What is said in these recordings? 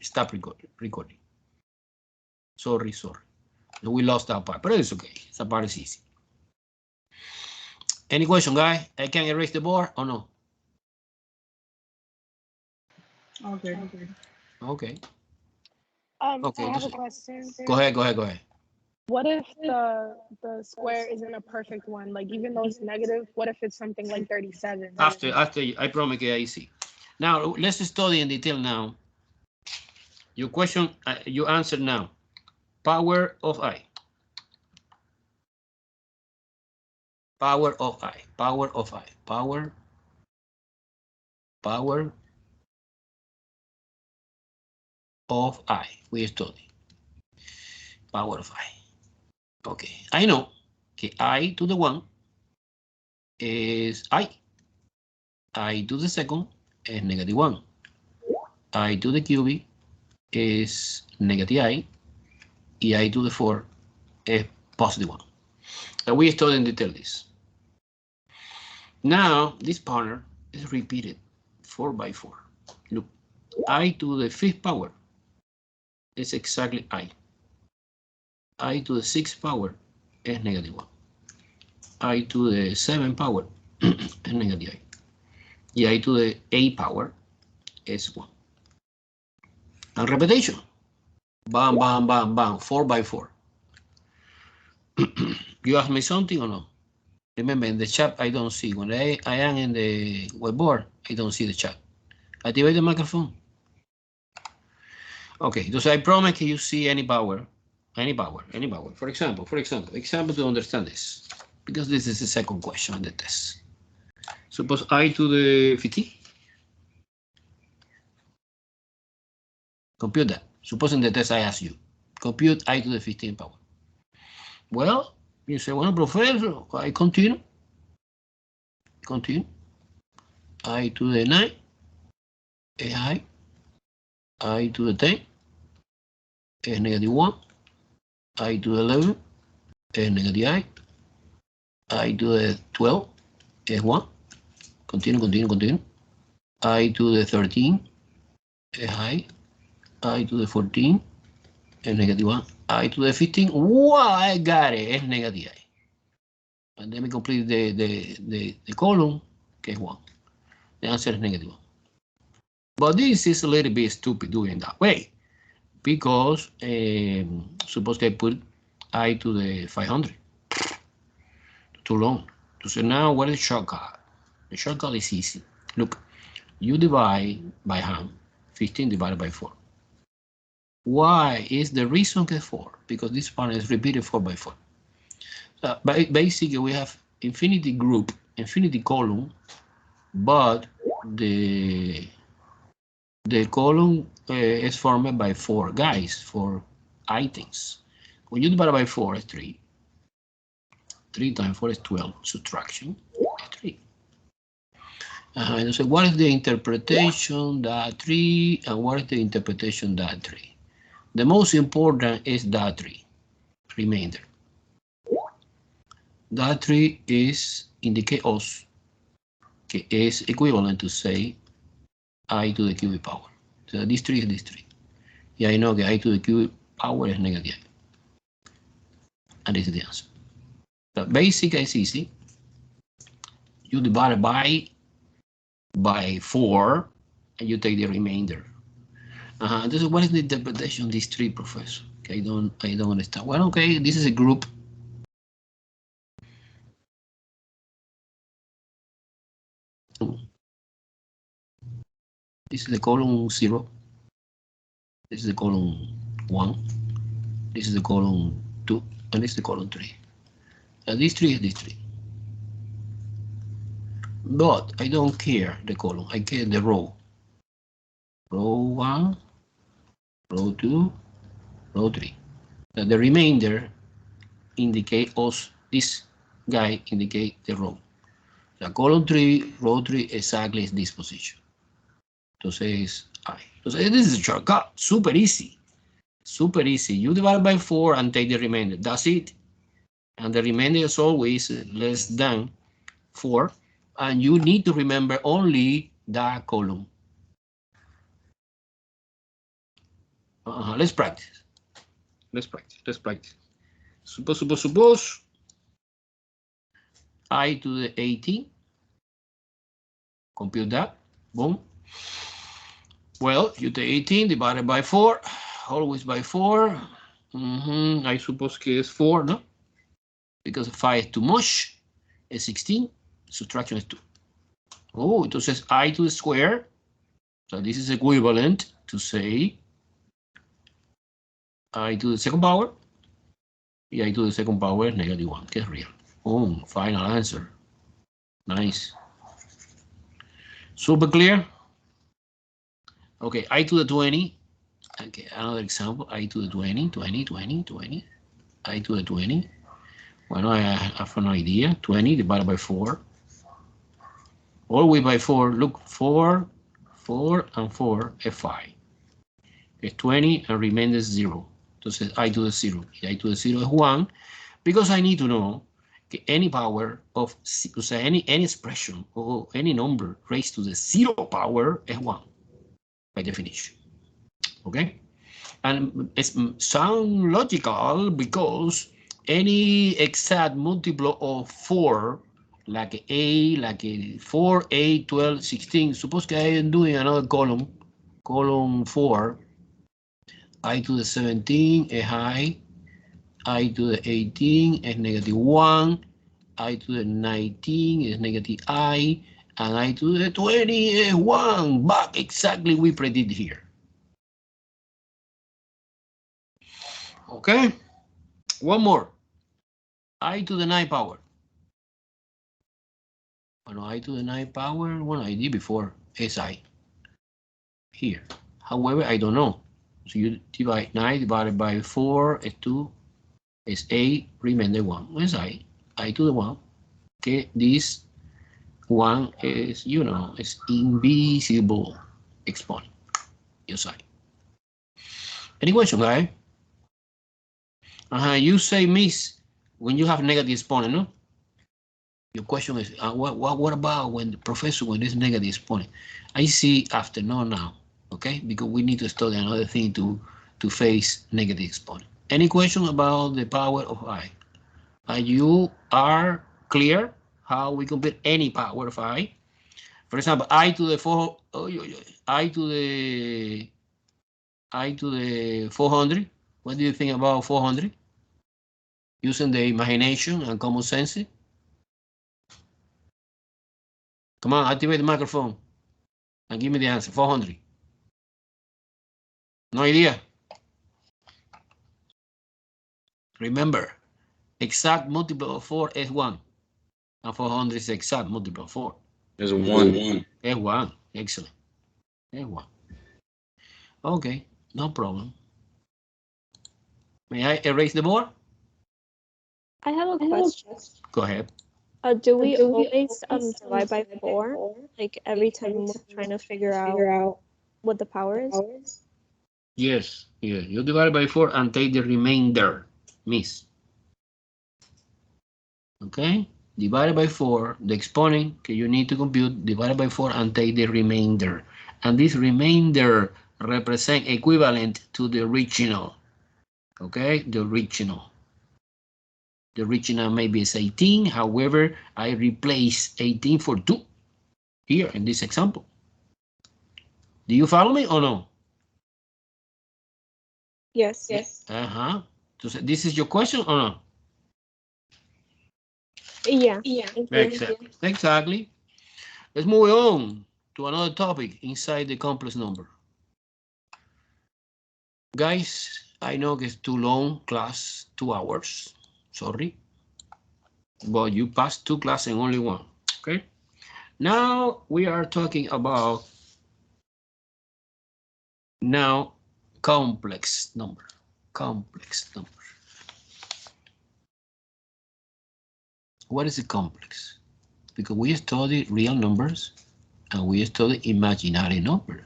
stop recording. Sorry. We lost that part, but it's okay. That part is easy. Any question, guy? I can erase the board or no? Okay. Okay. Okay, I have a question. Go ahead. What if the square isn't a perfect one? Like, even though it's negative, what if it's something like 37? After I promise you, I see. Now let's study in detail now. Your question, you answer now. Power of I. Power of I. Power of I. Power of I. We study. Power of I. Okay, I know. Okay, I to the 1 is I. I to the second is -1. I to the cubic is -I. And I to the 4 is +1. And we study in detail this. Now, this pattern is repeated 4 by 4. Look, I to the 5th power is exactly I. I to the 6th power is -1. I to the 7th power is -I. And I to the 8th power is 1. And repetition. Bam, bam, bam, bam, 4 by 4. You ask me something or no? Remember, in the chat, I don't see. When I am in the whiteboard, I don't see the chat. Activate the microphone. Okay, so I promise you see any power. For example, to understand this, because this is the second question in the test. Suppose I to the 50. Compute that. Suppose in the test I ask you, compute I to the 15 power. Well, you say, well, professor, I continue. I to the 9 is I to the 10 is -1. I to the 11 is -I. I to the 12 is 1. Continue. I to the 13 is I to the 14 is -1. I to the 15, wow, I got it, it's -I. And then we complete the column, okay, 1. The answer is -1. But this is a little bit stupid doing that way, because suppose I put I to the 500. Too long. So now what is the shortcut? The shortcut is easy. Look, you divide by hand, 15 divided by 4. Why is the reason is 4? Because this part is repeated 4 by 4. But basically we have infinity group, infinity column, but the column is formed by 4 guys, 4 items. When you divide by 4 is 3. 3 times 4 is 12. Subtraction is 3. And so what is the interpretation that 3, and what is the interpretation that 3? The most important is that 3, remainder. That 3 is indicate us, okay, is equivalent to say I to the cubic power. So this 3 is this 3. Yeah, I know that I to the cubic power is -I. And this is the answer. The basic is easy. You divide by 4, and you take the remainder. This is what is the interpretation of these 3, professor? Okay, I don't understand. Well, okay, this is a group. This is the column 0. This is the column 1. This is the column 2, and this is the column 3. And this 3 is this 3. But I don't care the column, I care the row. Row 1, row 2, row 3. The remainder indicate us, this guy indicate the row. The column 3, row 3 exactly is this position. Entonces, Entonces this is a shortcut, super easy. Super easy. You divide by 4 and take the remainder. That's it. And the remainder is always less than 4. And you need to remember only that column. Let's practice. Let's practice. Suppose I to the 18. Compute that. Boom. Well, you take 18 divided by 4. Always by 4. I suppose que es 4, no? Because 5 is too much. Es 16. Subtraction is 2. Oh, entonces I to the square. So this is equivalent to say I to the second power. Y I to the second power is -1, que es real. Boom, final answer. Nice. Super clear? Okay, I to the 20. Okay, another example. I to the 20, 20, 20, 20. I to the 20. Well, I have an idea. 20 divided by 4. Always by 4. Look, 4, 4, and 4 is 5. It's 20 and remainder 0. Entonces, I to the 0. I to the 0 is 1. Because I need to know any power of, o sea, any expression or any number raised to the 0 power is 1 by definition. Okay? And it sounds logical because any exact multiple of 4, like A, like 4, 8, 12, 16, suppose I am doing another column 4, I to the 17 is I to the 18 is -1, I to the 19 is -I, and I to the 20 is 1, but exactly we predict here. Okay, one more. I to the 9 power. Well, I to the 9 power, well, I did before, SI. Here. However, I don't know. So you divide 9 divided by 4 is 2, is 8, remainder 1. SI, I to the 1. Okay, this 1 is, you know, it's invisible exponent. SI. Any question, guys? You say, miss, when you have negative exponent, no? Your question is, what about when the professor, when it's negative exponent? I see after, not now, okay? Because we need to study another thing to face negative exponent. Any question about the power of I? You are clear how we compute any power of I? For example, I to the 4, I to the 400. What do you think about 400? Using the imagination and common sense. Come on, activate the microphone and give me the answer. 400. No idea. Remember, exact multiple of 4 is 1. And 400 is exact multiple of 4. There's a 1. Is 1. Excellent. Is 1. Okay, no problem. May I erase the board? I have a question. Go ahead. Do we always divide by 4? Like every time we're trying to figure out what the power is? Yes, yeah. You divide by 4 and take the remainder, miss. Okay? Divided by 4, the exponent that you need to compute, divided by 4 and take the remainder. And this remainder represents equivalent to the original. Okay? The original. The original maybe is 18. However, I replace 18 for 2 here in this example. Do you follow me or no? Yes. So this is your question or no? Yeah. Exactly. Let's move on to another topic inside the complex number. Guys, I know it's too long class, 2 hours. Sorry. But you passed 2 classes and only 1. Okay. Now we are talking about complex number. Complex number. What is a complex? Because we study real numbers and we study imaginary number.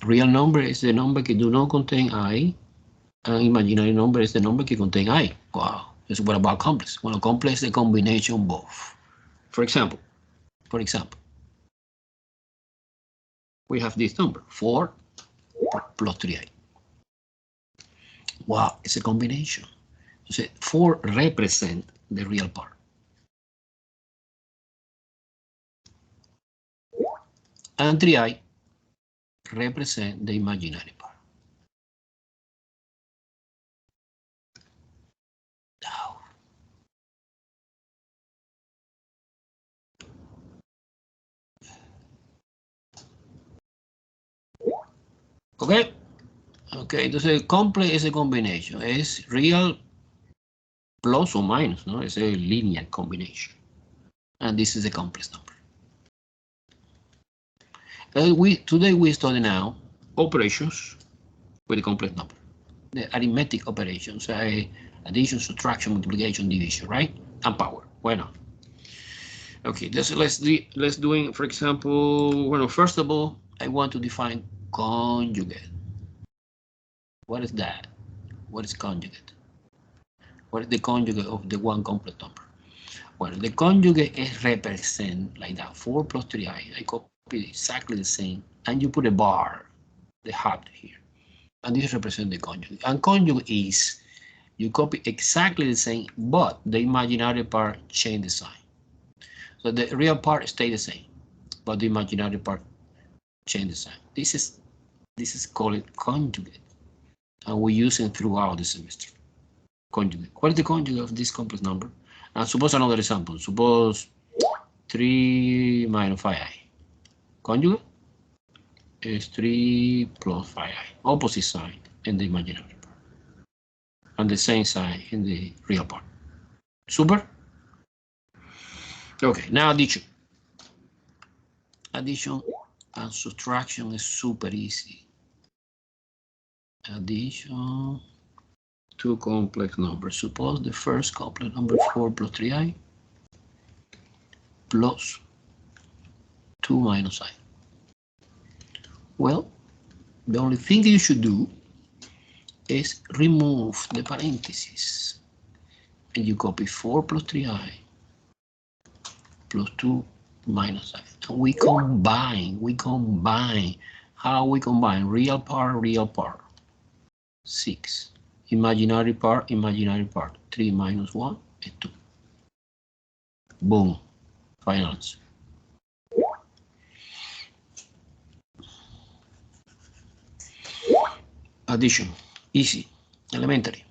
Real number is the number that do not contain I, and imaginary number is the number that contain I. Wow, that's what about complex? Well, complex is a combination of both. For example, we have this number, 4 plus 3i. Wow, it's a combination. So 4 represent the real part. And 3i represent the imaginary part. Now, okay. Okay, entonces complex es a combination. Es real plus or minus, no? It's a linear combination. And this is a complex number. Today we study now operations with a complex number. The arithmetic operations, addition, subtraction, multiplication, division, right? And power. Why not? Okay, let's do, for example, well, first of all, I want to define conjugate. What is that? What is conjugate? What is the conjugate of the one complex number? Well, the conjugate is represent like that, 4 plus 3i. I copy exactly the same, and you put a bar, the hat here. And this represents the conjugate. And conjugate is, you copy exactly the same, but the imaginary part change the sign. So the real part stay the same, but the imaginary part change the sign. This is called conjugate. And we use it throughout the semester. Conjugate. What is the conjugate of this complex number? And suppose another example. Suppose 3 minus 5i. Conjugate is 3 plus 5i. Opposite sign in the imaginary part. And the same sign in the real part. Super? Okay, now addition. Addition and subtraction is super easy. Addition, two complex numbers. Suppose the first complex number is 4 plus 3i plus 2 minus I. Well, the only thing you should do is remove the parentheses. And you copy 4 plus 3i plus 2 minus I. And we combine. How we combine? Real part. 6. Imaginary part. 3 minus 1 is 2. Boom. Final answer. Addition, easy, elementary.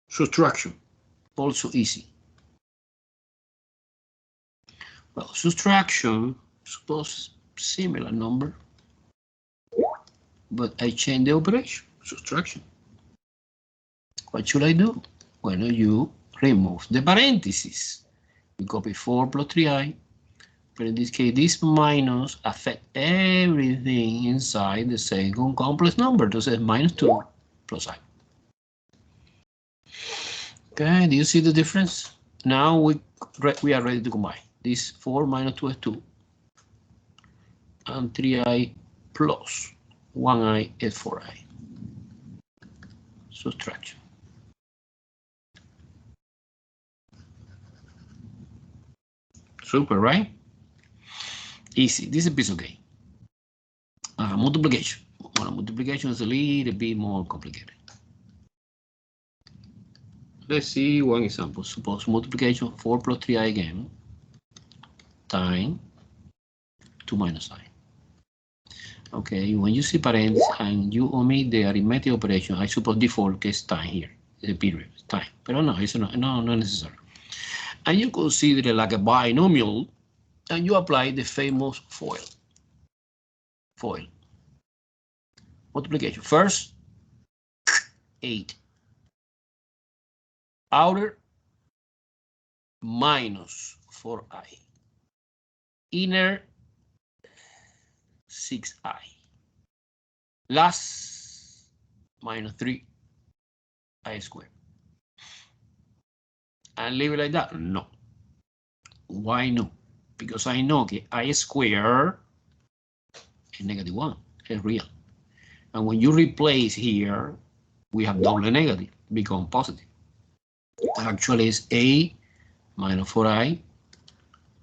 Subtraction, also easy. Well, subtraction, suppose similar number, but I change the operation, subtraction. What should I do? Well, you remove the parentheses. You copy 4 plus 3i, but in this case, this minus affect everything inside the second complex number. So it's minus 2 plus I. Okay, do you see the difference? Now we are ready to combine. This 4 minus 2 is 2. And 3i plus 1i is 4i. Subtraction. Super, right? Easy. This is a piece of cake. Multiplication. Well, multiplication is a little bit more complicated. Let's see one example. Suppose multiplication 4 plus 3i again times 2 minus I. Okay, when you see parentheses and you omit the arithmetic operation, I suppose default case time here, the period, time. But no, it's not necessary. And you consider it like a binomial, and you apply the famous FOIL. FOIL. Multiplication. First, 8. Outer minus 4i. Inner 6i. Last minus 3i squared. And leave it like that? No. Why no? Because I know that I squared is negative 1. It's real. And when you replace here, we have double negative, become positive. Actually, it's a minus 4i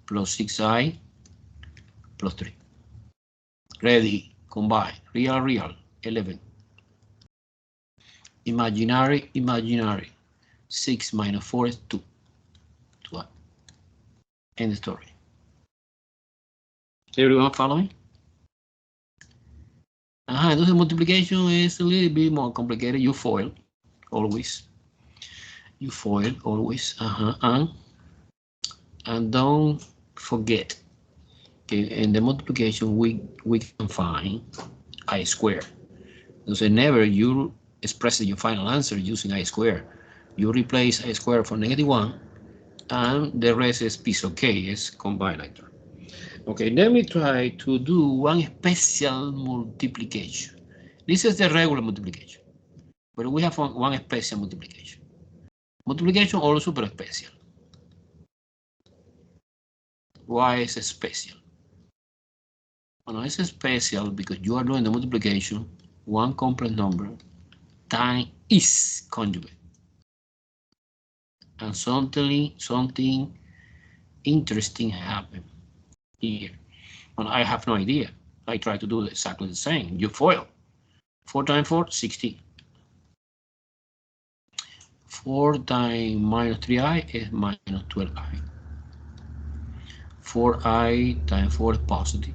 plus 6i plus 3. Ready, combine, real, 11. Imaginary, 6 minus 4 is 2. 2. End the story. Everyone following? Entonces multiplication is a little bit more complicated. You foil, always. You foil, always. And don't forget, okay, in the multiplication we can find I squared. So never you express your final answer using I squared. You replace I squared for -1, and the rest is piece of cake, it's combinator. Okay, let me try to do one special multiplication. This is the regular multiplication, but we have one special multiplication. Multiplication also super special. Why is it special? Well, it's special because you are doing the multiplication, one complex number times its conjugate. And something interesting happened here. Well, I have no idea. I try to do exactly the same. You foil. 4 times 4, 16. 4 times minus 3i is minus 12i. 4i times 4 is positive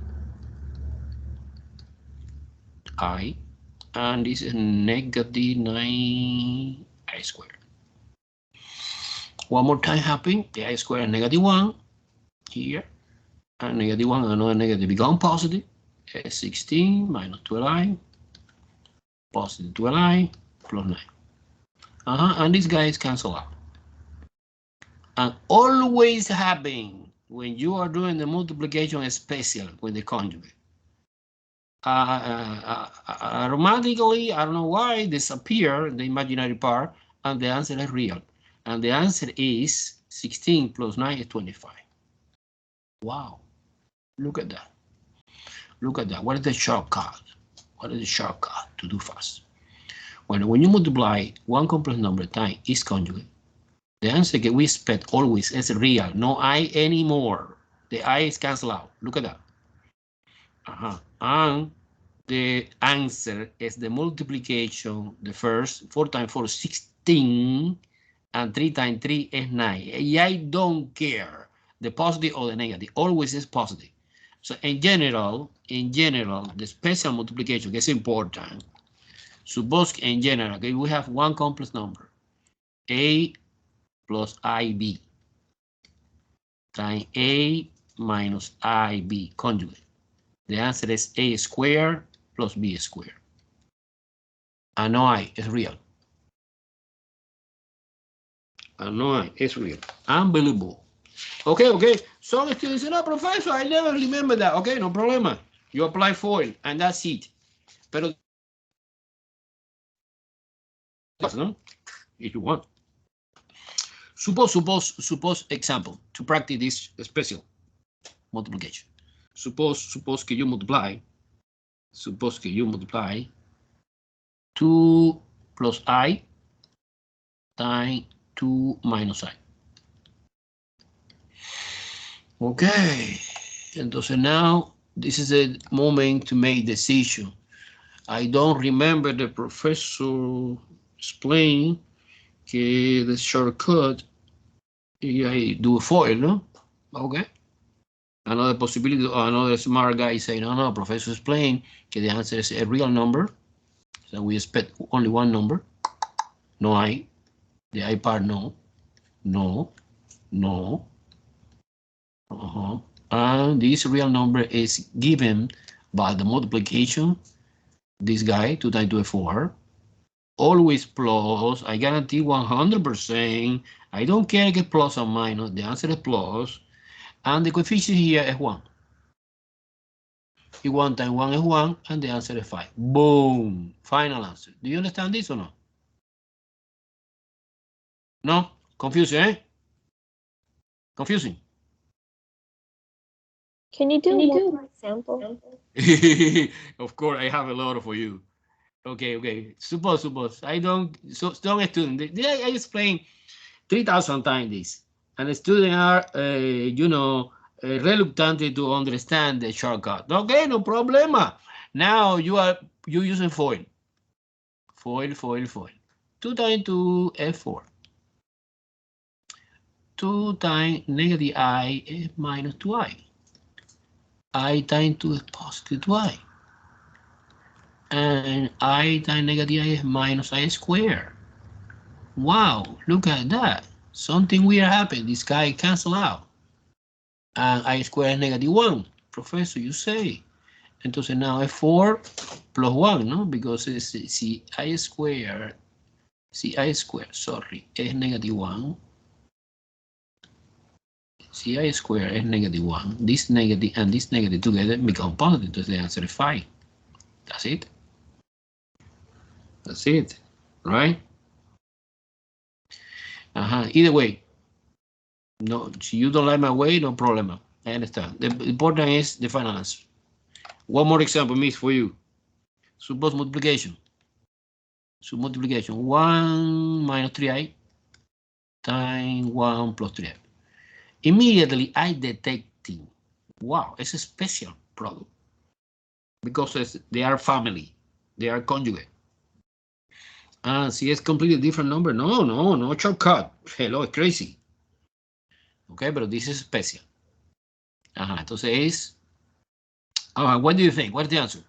I, and this is negative 9i squared. One more time happen, the I squared is -1 here, and -1 and another negative become positive. 16 minus 12i, positive 12i plus 9. And these guys cancel out. And always happen when you are doing the multiplication special with the conjugate. Automatically, I don't know why, disappear the imaginary part, and the answer is real. And the answer is 16 plus 9 is 25. Wow, look at that. Look at that. What is the shortcut? What is the shortcut to do fast? When you multiply one complex number times its conjugate, the answer that we expect always is real. No I anymore. The I is cancelled out. Look at that. And the answer is the multiplication, the first, 4 times 4 is 16, and 3 times 3 is 9. I don't care the positive or the negative, always is positive. So in general, the special multiplication is important. Suppose in general, okay, we have one complex number, a plus ib times a minus ib conjugate. The answer is a squared plus b squared. And no I is real. And no I is real. Unbelievable. Okay. Some students say, no, professor, I never remember that. Okay, no problem. You apply foil, and that's it. Pero, no? If you want. Suppose example, to practice this special multiplication. Suppose que you multiply 2 plus I times 2 minus I. Okay, entonces now this is a moment to make decision. I don't remember the professor explain que the shortcut I do a foil, no? Okay. Another possibility, another smart guy say, no, professor explain que the answer is a real number. So we expect only one number. No I. The I part, no. And this real number is given by the multiplication. This guy, 2 times 2 is 4. Always plus. I guarantee 100%. I don't care if it's plus or minus. The answer is plus. And the coefficient here is 1. If 1 times 1 is 1, and the answer is 5. Boom. Final answer. Do you understand this or no? No? Confusing, eh? Confusing. Can you do more example? Of course, I have a lot for you. Okay. Suppose. I don't, strong student. I explain 3,000 times this. And the students are, reluctant to understand the shortcut. Okay, no problema. Now you using foil. Foil. 2 times 2 F4. 2 times negative I is minus 2I. I times 2 is positive 2I. And I times negative I is minus I squared. Wow, look at that. Something weird happened. This guy cancel out. And I squared is negative 1. Professor, you say. Entonces now es 4 plus 1, ¿no? Because si I squared, sorry, es negative 1. Si I squared is negative 1, this negative and this negative together become positive. Entonces the answer is 5. That's it. That's it, right? Either way, no, if you don't like my way, no problem. I understand. The important is the final answer. One more example, miss, for you. Suppose multiplication. 1 minus 3i times 1 plus 3i. Immediately I detecting, wow, it's a special product because they are family, they are conjugate. And see, it's completely different number. No shortcut. Hello, it's crazy. Okay, but this is special. Entonces es, what do you think? What's the answer?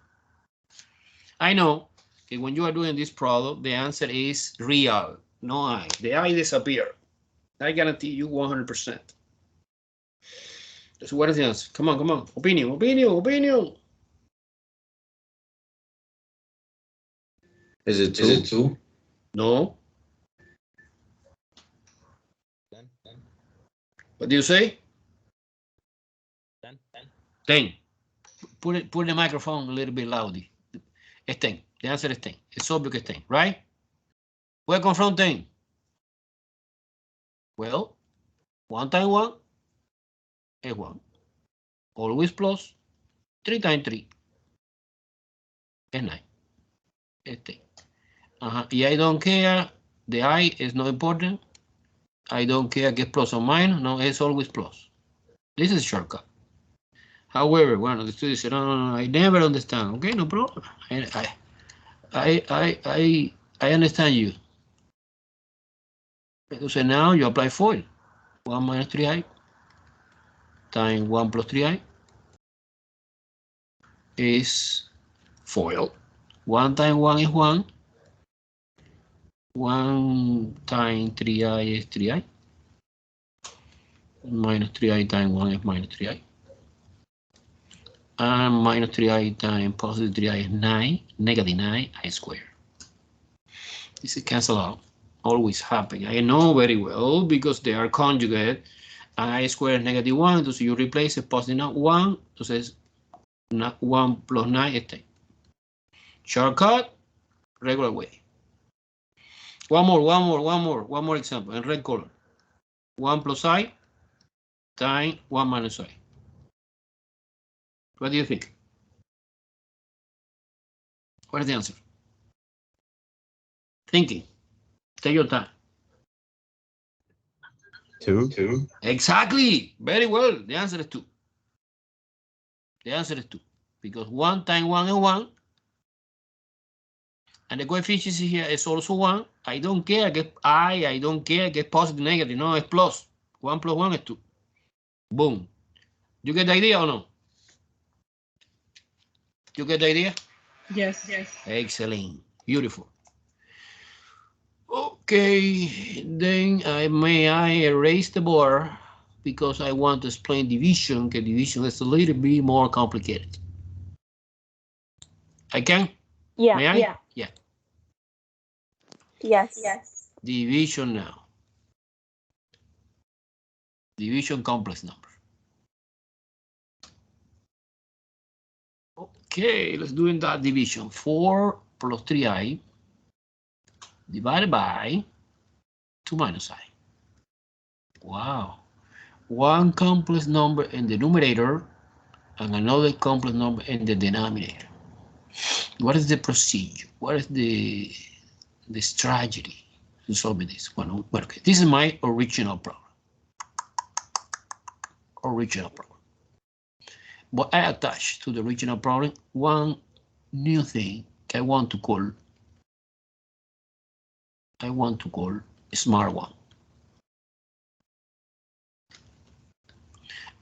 I know that when you are doing this product, the answer is real, no I. The I disappear. I guarantee you 100%. So what is the answer? Come on. Opinion. Is it 2? No. What do you say? 10. Put the microphone a little bit loudy. It's 10. The answer is 10. It's obvious it's 10, right? Where come from 10? Well, 1 times 1 is 1. Always plus. 3 times 3 is 9. It's 10. Y I don't care. The I is not important. I don't care que es plus or minus. No, it's always plus. This is shortcut. However, bueno, the student said, no, I never understand. Okay, no problem. I understand you. So now you apply foil. 1 minus 3i times 1 plus 3i is foil. 1 times 1 is 1. 1 times 3i is 3i. Minus 3i times 1 is minus 3i. And minus 3i times positive 3i is 9. Negative 9i squared. This is cancel out. Always happen. I know very well because they are conjugate. I squared is negative 1. Entonces you replace it positive 1. Entonces 1 plus 9 is 10. Shortcut, regular way. One more example in red color. 1 plus I times 1 minus I. What do you think? What is the answer? Thinking. Take your time. 2. Exactly. Very well. The answer is 2. The answer is 2. Because 1 times 1 is 1. And the coefficient here is also 1. I don't care que I don't care que positive, negative. No, it's plus. 1 plus 1 is 2. Boom. You get the idea or no? You get the idea? Yes. Excellent. Beautiful. Okay, then may I erase the board because I want to explain division, because division is a little bit more complicated. I can? Yeah. May I? Yeah. Yes. Division now. Division complex number. Okay, let's do that division. 4 plus 3i divided by 2 minus I. Wow. One complex number in the numerator and another complex number in the denominator. What is the procedure? What is the strategy to solve this? Well, okay. This is my original problem. But I attach to the original problem one new thing I want to call smart one.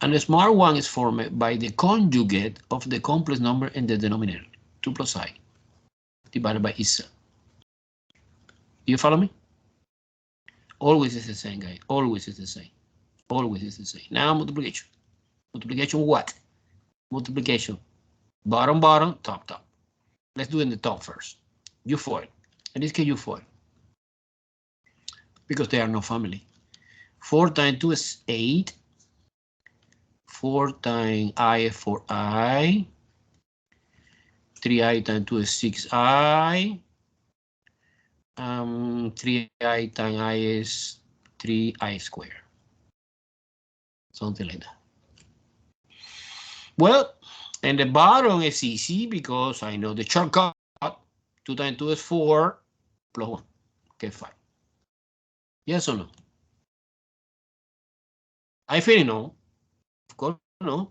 And the smart one is formed by the conjugate of the complex number in the denominator, 2 plus I, divided by itself. You follow me? Always is the same, guys. Always is the same. Always is the same. Now multiplication. Multiplication what? Multiplication. Bottom, bottom, top, top. Let's do it in the top first. U4. In this case, U4. Because they are no family. 4 times 2 is 8. 4 times I is 4I. 3I times 2 is 6I. 3I times I is 3I squared. Something like that. Well, and the bottom is easy because I know the shortcut. 2 times 2 is 4 plus 1. Okay, 5. Yes or no? I feel no. Of course, no.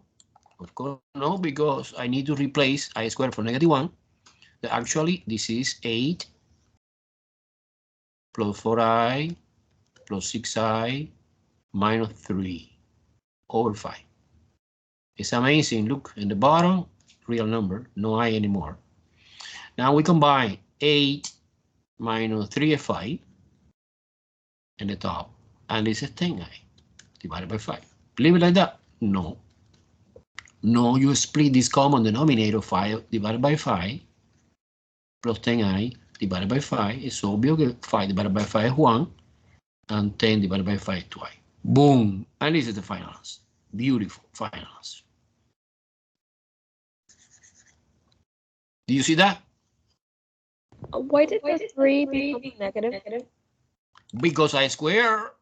Of course, no, because I need to replace I squared for -1. Actually, this is 8 plus 4I plus 6I minus 3 over 5. It's amazing. Look, in the bottom, real number, no I anymore. Now we combine 8 minus 3 is 5 in the top, and this is 10I divided by 5. Leave it like that? No. No, you split this common denominator, 5 divided by 5 plus 10I divided by 5. It's obvious that 5 divided by 5 is 1, and 10 divided by 5 is 2I. Boom! And this is the final answer. Beautiful final answer. Do you see that? Why did the 3 become negative? Because I square,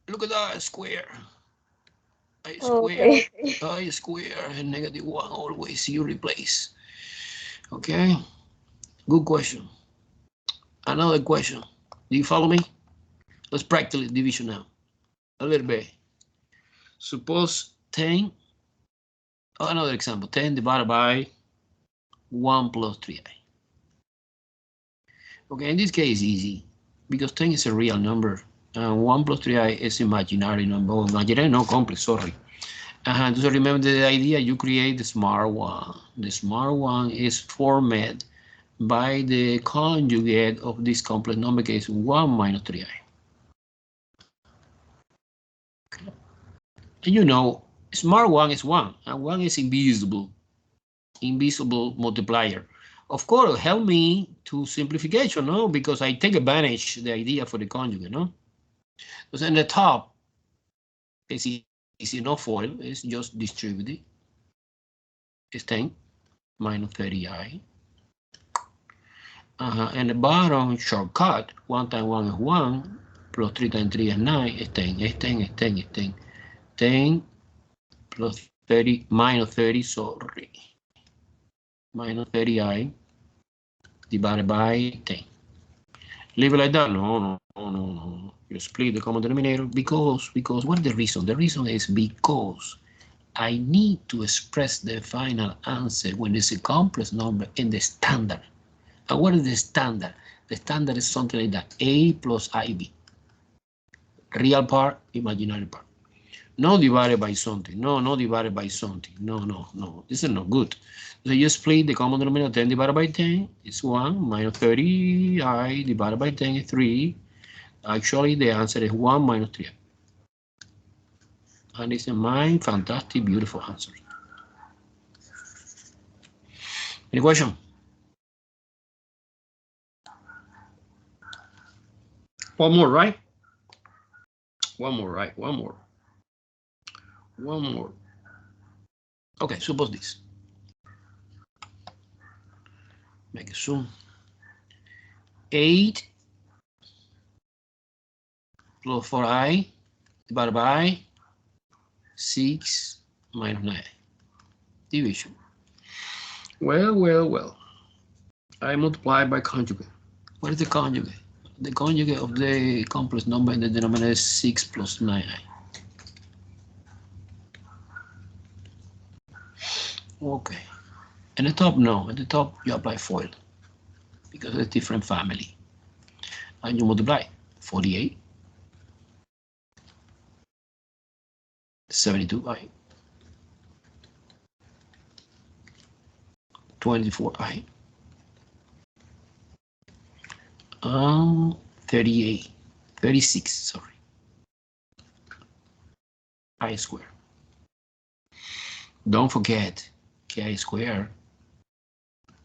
look at that, I square. I square, Okay. I square, and -1 always you replace. Okay, good question. Another question. Do you follow me? Let's practice division now. A little bit. Suppose 10, another example, 10 divided by 1 plus 3I. Okay, in this case, easy, because 10 is a real number, and 1 plus 3I is imaginary number. Imaginary, no complex, sorry. And so remember the idea, you create the smart one. The smart one is formed by the conjugate of this complex number, case 1 minus 3I. And you know, smart one is 1, and 1 is invisible multiplier. Of course, help me to simplification, no? Because I take advantage the idea for the conjugate, no? Because in the top, it's easy, no foil, it's just distributed. It's 10 minus 30I. And the bottom shortcut, 1 times 1 is 1, plus 3 times 3 is 9, it's 10, it's 10, it's 10, it's 10. 10 plus 30 minus 30, sorry. Minus 30I divided by 10. Leave it like that? No. You split the common denominator because what is the reason? The reason is because I need to express the final answer when it's a complex number in the standard. And what is the standard? The standard is something like that, A plus IB. Real part, imaginary part. No divided by something. No divided by something. No. This is not good. So you split the common denominator, 10 divided by 10 is 1, minus 30I divided by 10 is 3. Actually, the answer is 1 minus 3. And it's my fantastic, beautiful answer. Any question? One more, right? One more. Okay, suppose this. Make a zoom. 8 plus 4I divided by 6 minus 9. Division. Well. I multiply by conjugate. What is the conjugate? The conjugate of the complex number in the denominator is 6 plus 9i. Okay. And the top, no. At the top, you apply FOIL because it's different family. And you multiply 48, 72i, 24i, 38, 36, sorry, I squared. Don't forget ki squared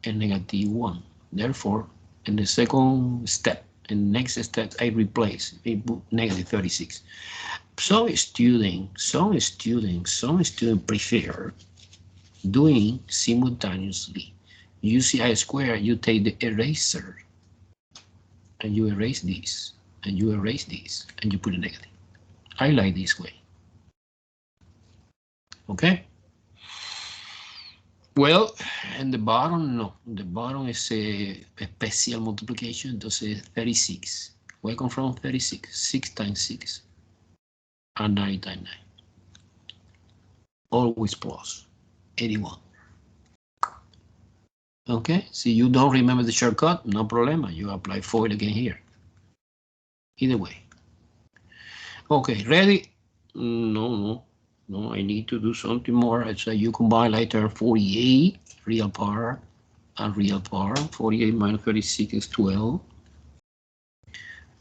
and negative 1. Therefore, in the second step, in the next step, I replace negative 36. Some students prefer doing simultaneously. You see I squared, you take the eraser, and you erase this, and you erase this, and you put a negative. I like this way. Okay? Well, in the bottom, no. The bottom is a special multiplication, entonces 36. Where come from 36? 6 times 6. And 9 times 9. Always plus 81. Okay, see, you don't remember the shortcut, no problema. You apply FOIL again here. Either way. Okay, ready? No, I need to do something more. So you combine later 48, real part, and real part. 48 minus 36 is 12.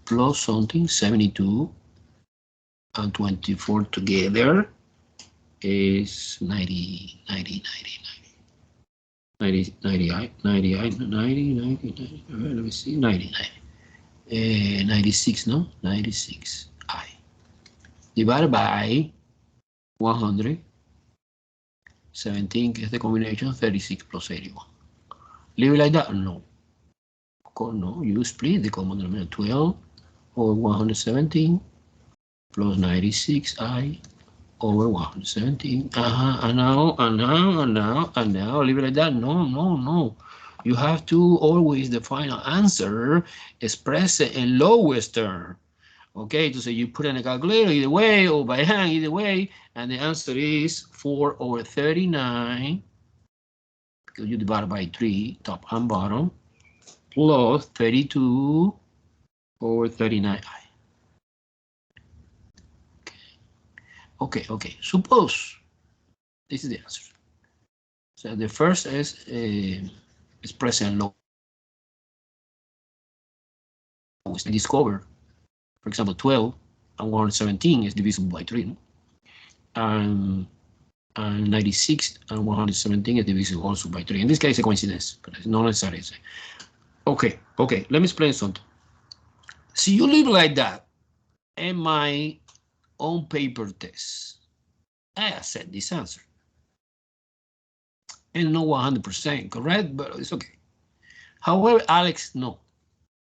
Plus something, 72. And 24 together is 90, 90, 90, 90, 90, 90, let me see, 90, 96, no? 96, I. Divided by 117, que es the combination 36 plus 81. Leave it like that? No. Of course, no. You split the common denominator 12 over 117 plus 96i over 117. And now, leave it like that. No. You have to always the final answer express it in lowest term. Okay, so you put in a calculator either way or by hand either way, and the answer is 4 over 39 because you divide by 3, top and bottom, plus 32 over 39i. Okay. Suppose this is the answer. So the first is present low. We discover, for example, 12 and 117 is divisible by 3. No? And 96 and 117 is divisible also by 3. In this case, a coincidence, but it's not necessary. Okay. Let me explain something. See, you leave like that in my own paper test. I accept this answer. And not 100% correct, but it's okay. However, Alex, no.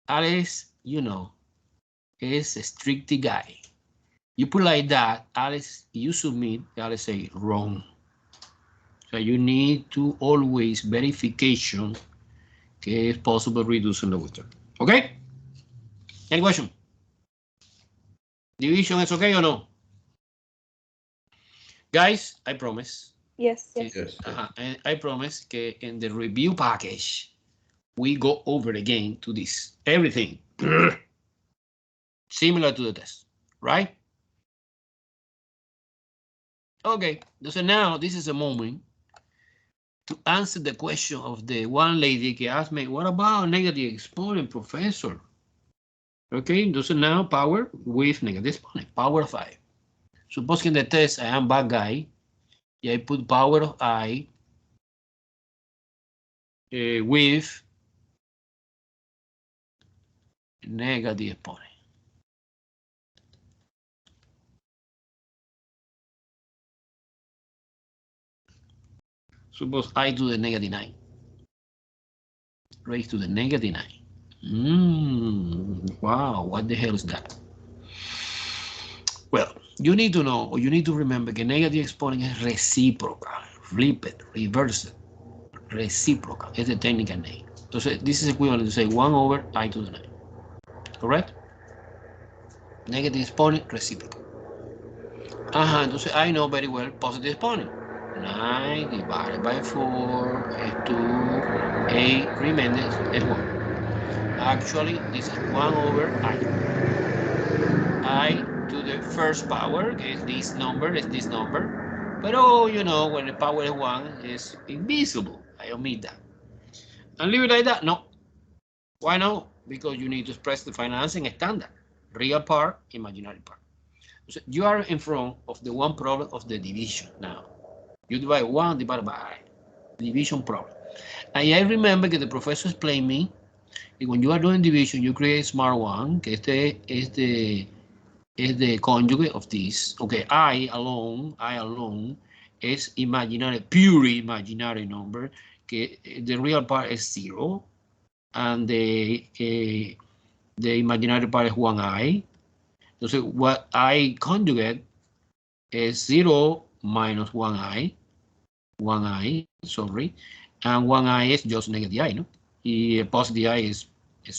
Alex, you know, is a strict guy. You put like that, Alex, you submit, Alex say wrong. So you need to always verification que es possible reducing the water. Okay? Any question? Division is okay or no? Guys, I promise. Yes. Yes. And I promise que in the review package, we go over again to this. Everything. Similar to the test, right? Okay, so now this is a moment to answer the question of the one lady que asked me, what about negative exponent, professor? Okay, so now power with negative exponent, power of I. Suppose in the test I am bad guy, I put power of I with negative exponent. Suppose I to the negative 9 raised to the negative 9. Wow, what the hell is that? Well, you need to know, or you need to remember que negative exponent is reciprocal, flip it, reverse it, reciprocal, es the technical name. Entonces, this is equivalent to say 1 over I to the 9, correct? Negative exponent, reciprocal. Entonces I know very well positive exponent. 9 divided by 4 is 2, 8 remains is 1. Actually, this is 1 over I to the first power, is this number, But oh, you know, when the power is 1, it's invisible. I omit that. And leave it like that? No. Why no? Because you need to express the financing standard. Real part, imaginary part. So you are in front of the one problem of the division now. You divide 1 divided by division problem. And I remember that the professor explained me that when you are doing division, you create smart one, que este is the conjugate of this. Okay, I alone is imaginary, pure imaginary number, que the real part is 0, and the imaginary part is 1i. So what I conjugate is 0 minus 1i, sorry, and 1i is just negative I, no? Positive I is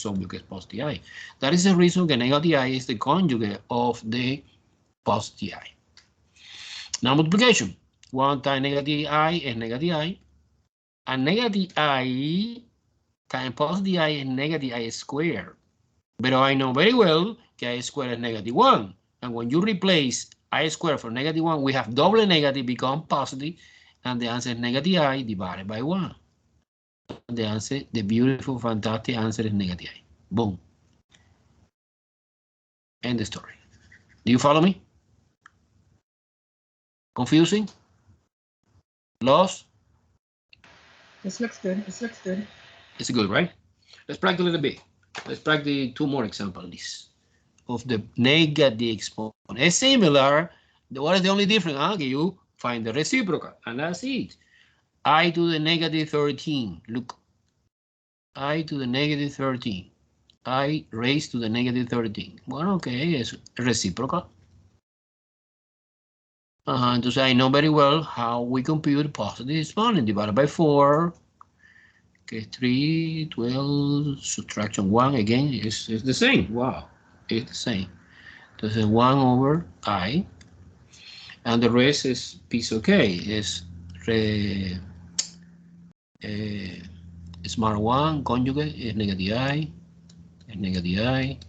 obvious que es positive I. That is the reason that negative I is the conjugate of the positive I. Now multiplication. 1 times negative I is negative I, and negative I times positive I is negative I squared. But I know very well that I squared is negative 1. And when you replace I squared for negative 1, we have double negative become positive, and the answer is negative I divided by 1. And the answer, the beautiful, fantastic answer is negative I. Boom. End the story. Do you follow me? Confusing? Lost? This looks good. This looks good. It's good, right? Let's practice a little bit. Let's practice 2 more examples of the negative exponent. It's similar. What is the only difference? Okay, you find the reciprocal, and that's it. I to the negative 13. Look. I to the negative 13. I raised to the negative 13. Well, okay, it's reciprocal. Entonces I know very well how we compute positive exponent divided by 4. Okay, 3, 12, subtraction 1 again is the same. Wow, it's the same. Entonces 1 over I, and the rest is piece okay. It's smart 1 conjugate is negative I, is negative I,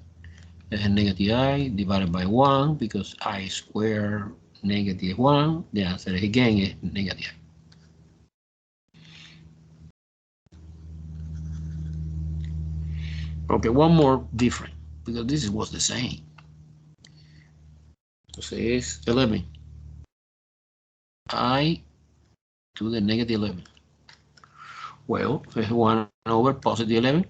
is negative I divided by 1 because I square negative 1. The answer again is negative I. Okay, one more different because this was the same. So it's 11. I to the negative 11. Well, it's 1 over positive 11.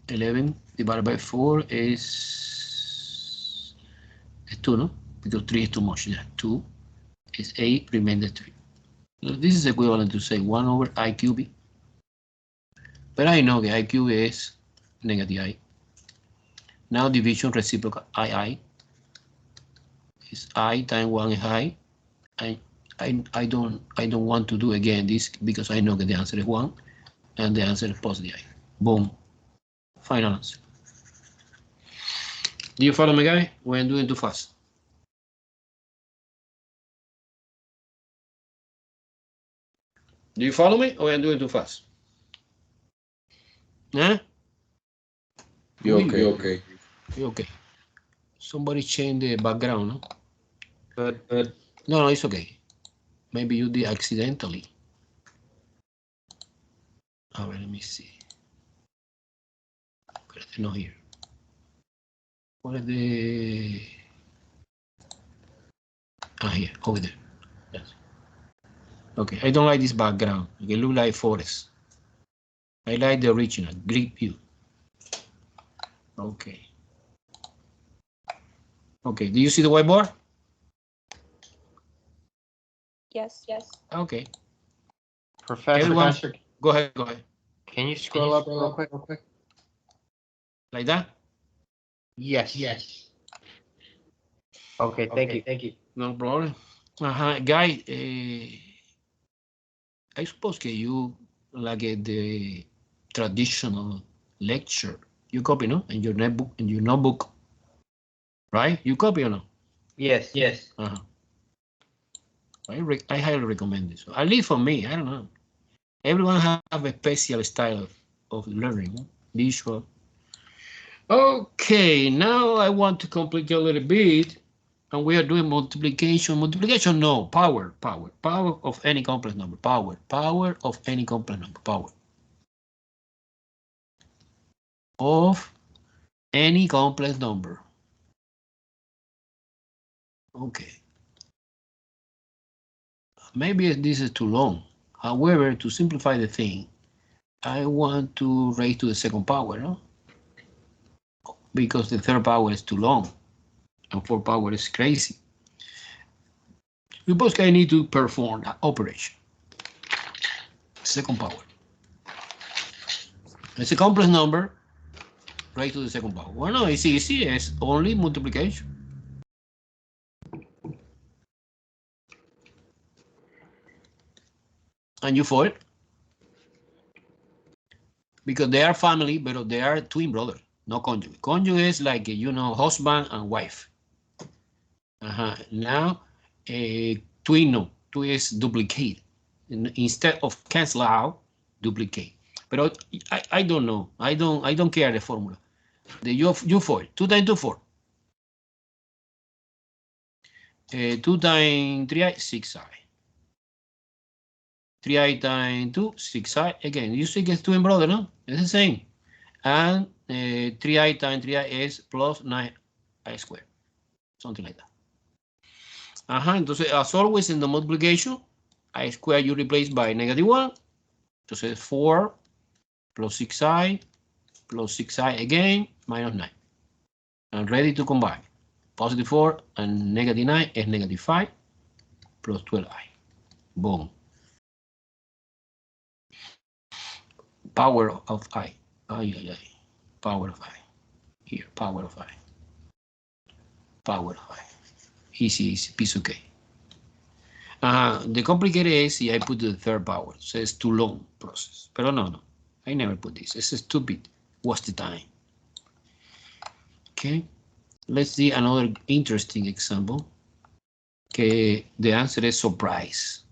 11 divided by 4 is 2, no? Because 3 is too much. Yeah, 2 is 8, remainder 3. So this is equivalent to say 1 over I cubed. But I know the I cubed is negative I. Now division reciprocal I is I times 1 is I. I don't want to do again this because I know that the answer is 1 and the answer is positive I. Boom. Final answer. Do you follow me, guy? Or I'm doing too fast? Do you follow me or I'm doing too fast? Huh? You okay? Okay. You okay. Somebody change the background, no? But No, it's okay. Maybe you did accidentally. Oh, let me see. No here. What is the... here, over there. Yes. Okay, I don't like this background. It look like forest. I like the original, grid view. Okay. Okay, do you see the whiteboard? Yes. Okay. Professor, Go ahead. can you scroll up real quick? Like that? Yes. Okay, thank you. No problem. Guy, I suppose that you like the traditional lecture. You copy, no? In your notebook, right? You copy or no? Yes. Uh-huh. I highly recommend this. At least for me, I don't know. Everyone have a special style of learning, visual. Okay, now I want to complicate a little bit, and we are doing multiplication. Multiplication, no, power of any complex number, power of any complex number, power of any complex number. Okay. Maybe this is too long. However, to simplify the thing, I want to raise to the second power, no? Because the third power is too long, and fourth power is crazy. Suppose I need to perform that operation. Second power. It's a complex number, raised to the second power. Well, no, it's easy. It's only multiplication. And you for it? Because they are family, but they are twin brothers, no conjugate. Conjugate is like, you know, husband and wife. Now, twin, no. Twin is duplicate. Instead of cancel out, duplicate. But I don't know. I don't care the formula. The you for it. 2 times 2, 4. 2 times 3i, 6i. 3i times 2, 6i. Again, you see it's twin brother, no? It's the same. And 3i times 3i is plus 9i squared. Something like that. Entonces, as always in the multiplication, I square you replace by -1. Entonces, 4 plus 6i plus 6i again, minus 9. And ready to combine. Positive 4 and -9 is -5 plus 12i. Boom. Power of I. Power of I. Here, power of I. Power of I. Easy, piece of cake. The complicated is I put the third power. So it's too long process. But no. I never put this. It's stupid. What's the time? Okay. Let's see another interesting example. Okay, the answer is surprise.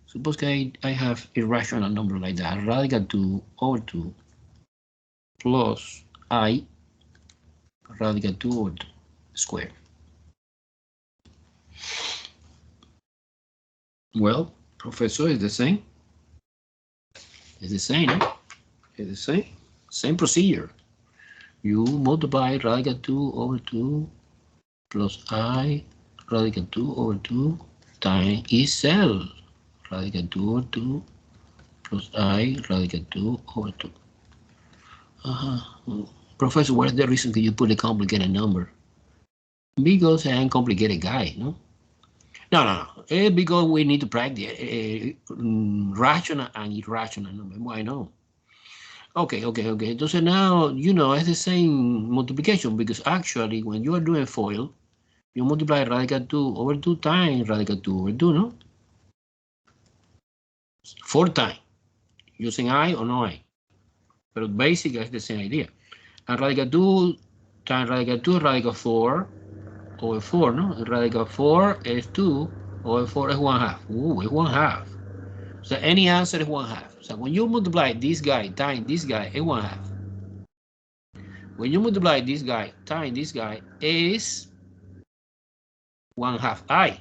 Suppose I have irrational number like that. Radical 2 over 2 plus I radical 2 over 2 squared. Well, professor, is the same. It's the same, no? It's the same. Same procedure. You multiply radical 2 over 2 plus I radical 2 over 2 times itself. Radical 2 over 2 plus I radical 2 over 2. Professor, what is the reason that you put a complicated number? Because I am a complicated guy, no? No. It's because we need to practice rational and irrational number. Why no? Okay. Entonces now, you know, it's the same multiplication because actually when you are doing FOIL, you multiply radical 2 over 2 times radical 2 over 2, no? 4 times. Using I or no I. But basically it's the same idea. And radical 2 times radical 2 radical 4 over 4, no? Radical 4 is 2 over 4 is 1/2. Ooh, it's 1/2. So any answer is 1/2. So when you multiply this guy times this guy, it's 1/2. When you multiply this guy times this guy, is 1/2 I.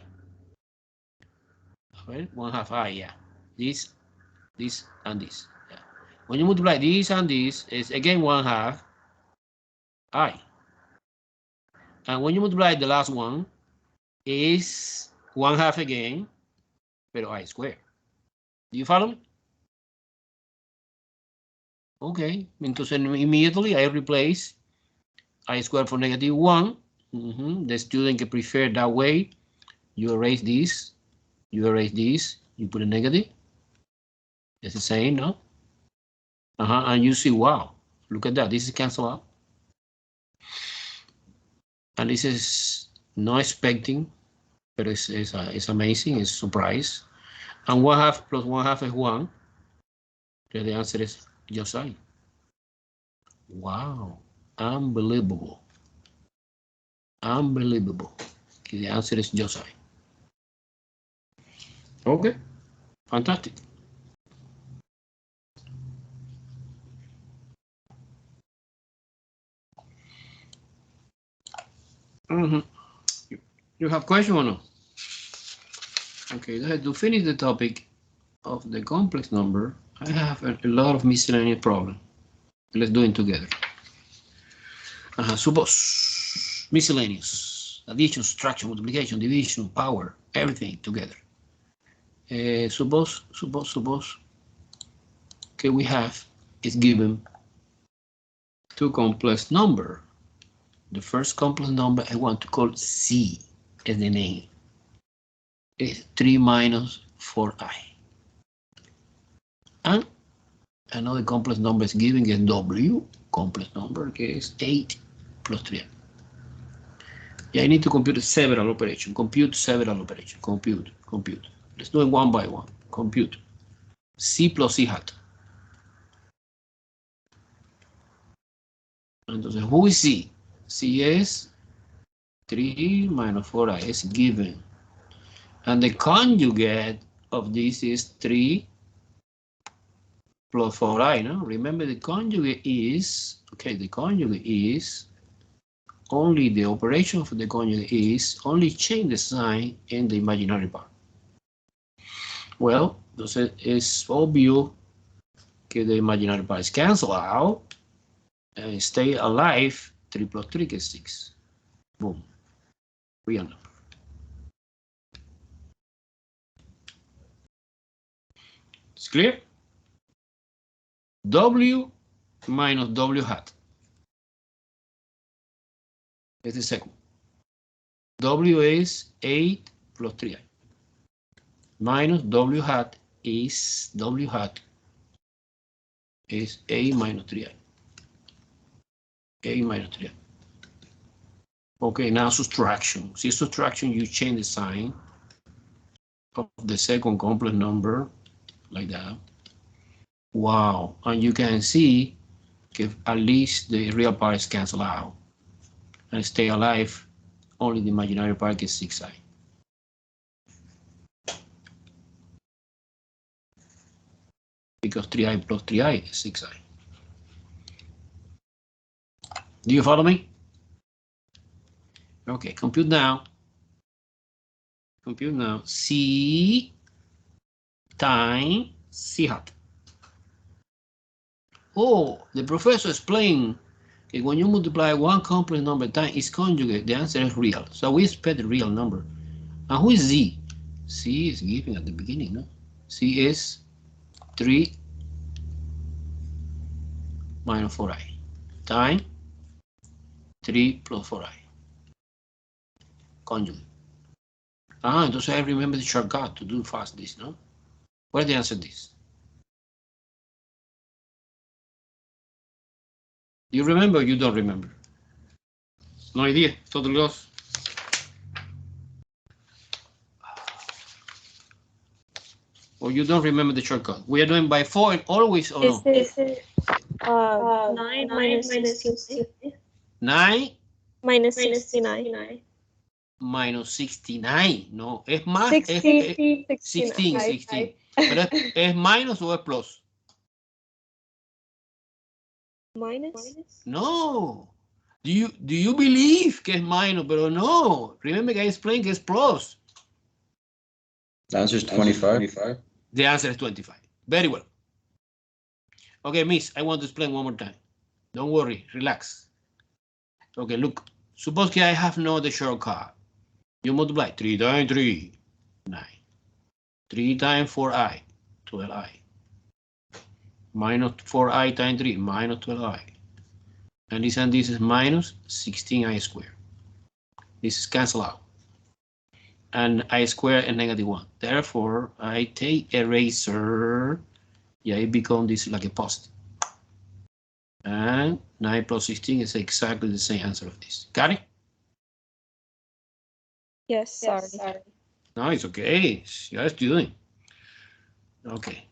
Well, 1/2 I, yeah. This, and this. Yeah. When you multiply this and this, is again 1/2 I. And when you multiply the last one, is 1/2 again, pero I squared. Do you follow me? Okay, entonces immediately I replace I squared for -1. The student can prefer that way. You erase this, you put a negative. It's the same, no? And you see, wow, look at that. This is cancel out. And this is not expecting, but it's amazing, it's a surprise. And 1/2 plus 1/2 is 1. So the answer is just I. Wow, unbelievable. Unbelievable. Okay, the answer is just I. Okay, fantastic. You have question or no? Okay, to finish the topic of the complex number, I have a lot of miscellaneous problems. Let's do it together. Suppose miscellaneous, addition, subtraction, multiplication, division, power, everything together. Suppose okay, we have is given two complex number. The first complex number I want to call C as the name. Is 3 minus 4i. And another complex number is given is W, complex number is 8 plus 3i. Yeah, I need to compute several operations. Compute. Let's do it one by one. Compute. C plus C hat. Entonces, who is C? C is 3 minus 4i is given. And the conjugate of this is 3 plus 4i, no? Remember the conjugate is, okay, the conjugate is only the operation for the conjugate is only change the sign in the imaginary part. Well, entonces es obvio que the imaginary part is cancel out and stay alive. 3 plus 3 is 6. Boom. Real number. It's clear? W minus W hat. It's the second. W is 8 plus 3i. Minus W hat is A minus 3i. A minus 3i. Okay, now subtraction. See, subtraction, you change the sign of the second complex number like that. Wow, and you can see if at least the real part is cancelled out and stay alive, only the imaginary part is 6i. Because 3i plus 3i is 6i. Do you follow me? Okay, compute now. C times C hat. Oh, the professor explained that when you multiply one complex number times its conjugate, the answer is real. So we expect the real number. And who is Z? C is given at the beginning, no? C is 3 minus 4i times 3 plus 4i. Conjugate. Entonces I remember the shortcut to do fast this, no? What is the answer this? You remember or you don't remember? No idea, totally lost. Or you don't remember the shortcut? We are doing by 4 and always or no? Is it 9 minus 69? 9 Minus 69. minus 69. No, es más. 16. 16. Pero es minus o es plus? Minus? No. Do you believe que es minus? Pero no. Remember que I explained que es plus. The answer is 25. The answer is 25. Very well. Okay, miss, I want to explain one more time. Don't worry, relax. Okay, look. Suppose I have not the shortcut. You multiply 3 times 3, 9. 3 times 4i, 12i. Minus 4i times 3, minus 12i. And this is minus 16i squared. This is cancel out. And I square is -1. Therefore, I take eraser. Yeah, it becomes this like a positive. And 9 plus 16 is exactly the same answer of this. Got it? Yes, sorry. No, it's okay. You're a student. Okay.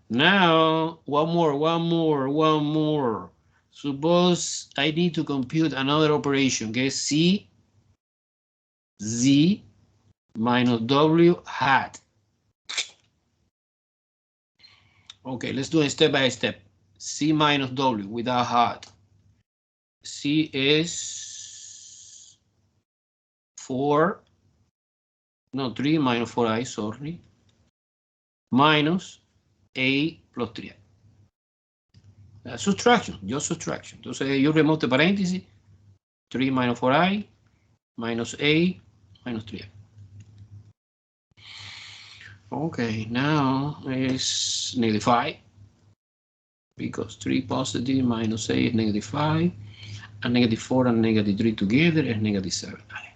Now, one more. Suppose I need to compute another operation. Okay, C, Z, minus W hat. Okay, let's do it step by step. C minus W without hot. C is 3 minus 4i, sorry, minus A plus 3i. Subtraction, just subtraction. Entonces, you remove the parenthesis, 3 minus 4i, minus A, minus 3i. Okay, now it's -5, because 3 positive minus A is -5, and -4 and -3 together is -7i.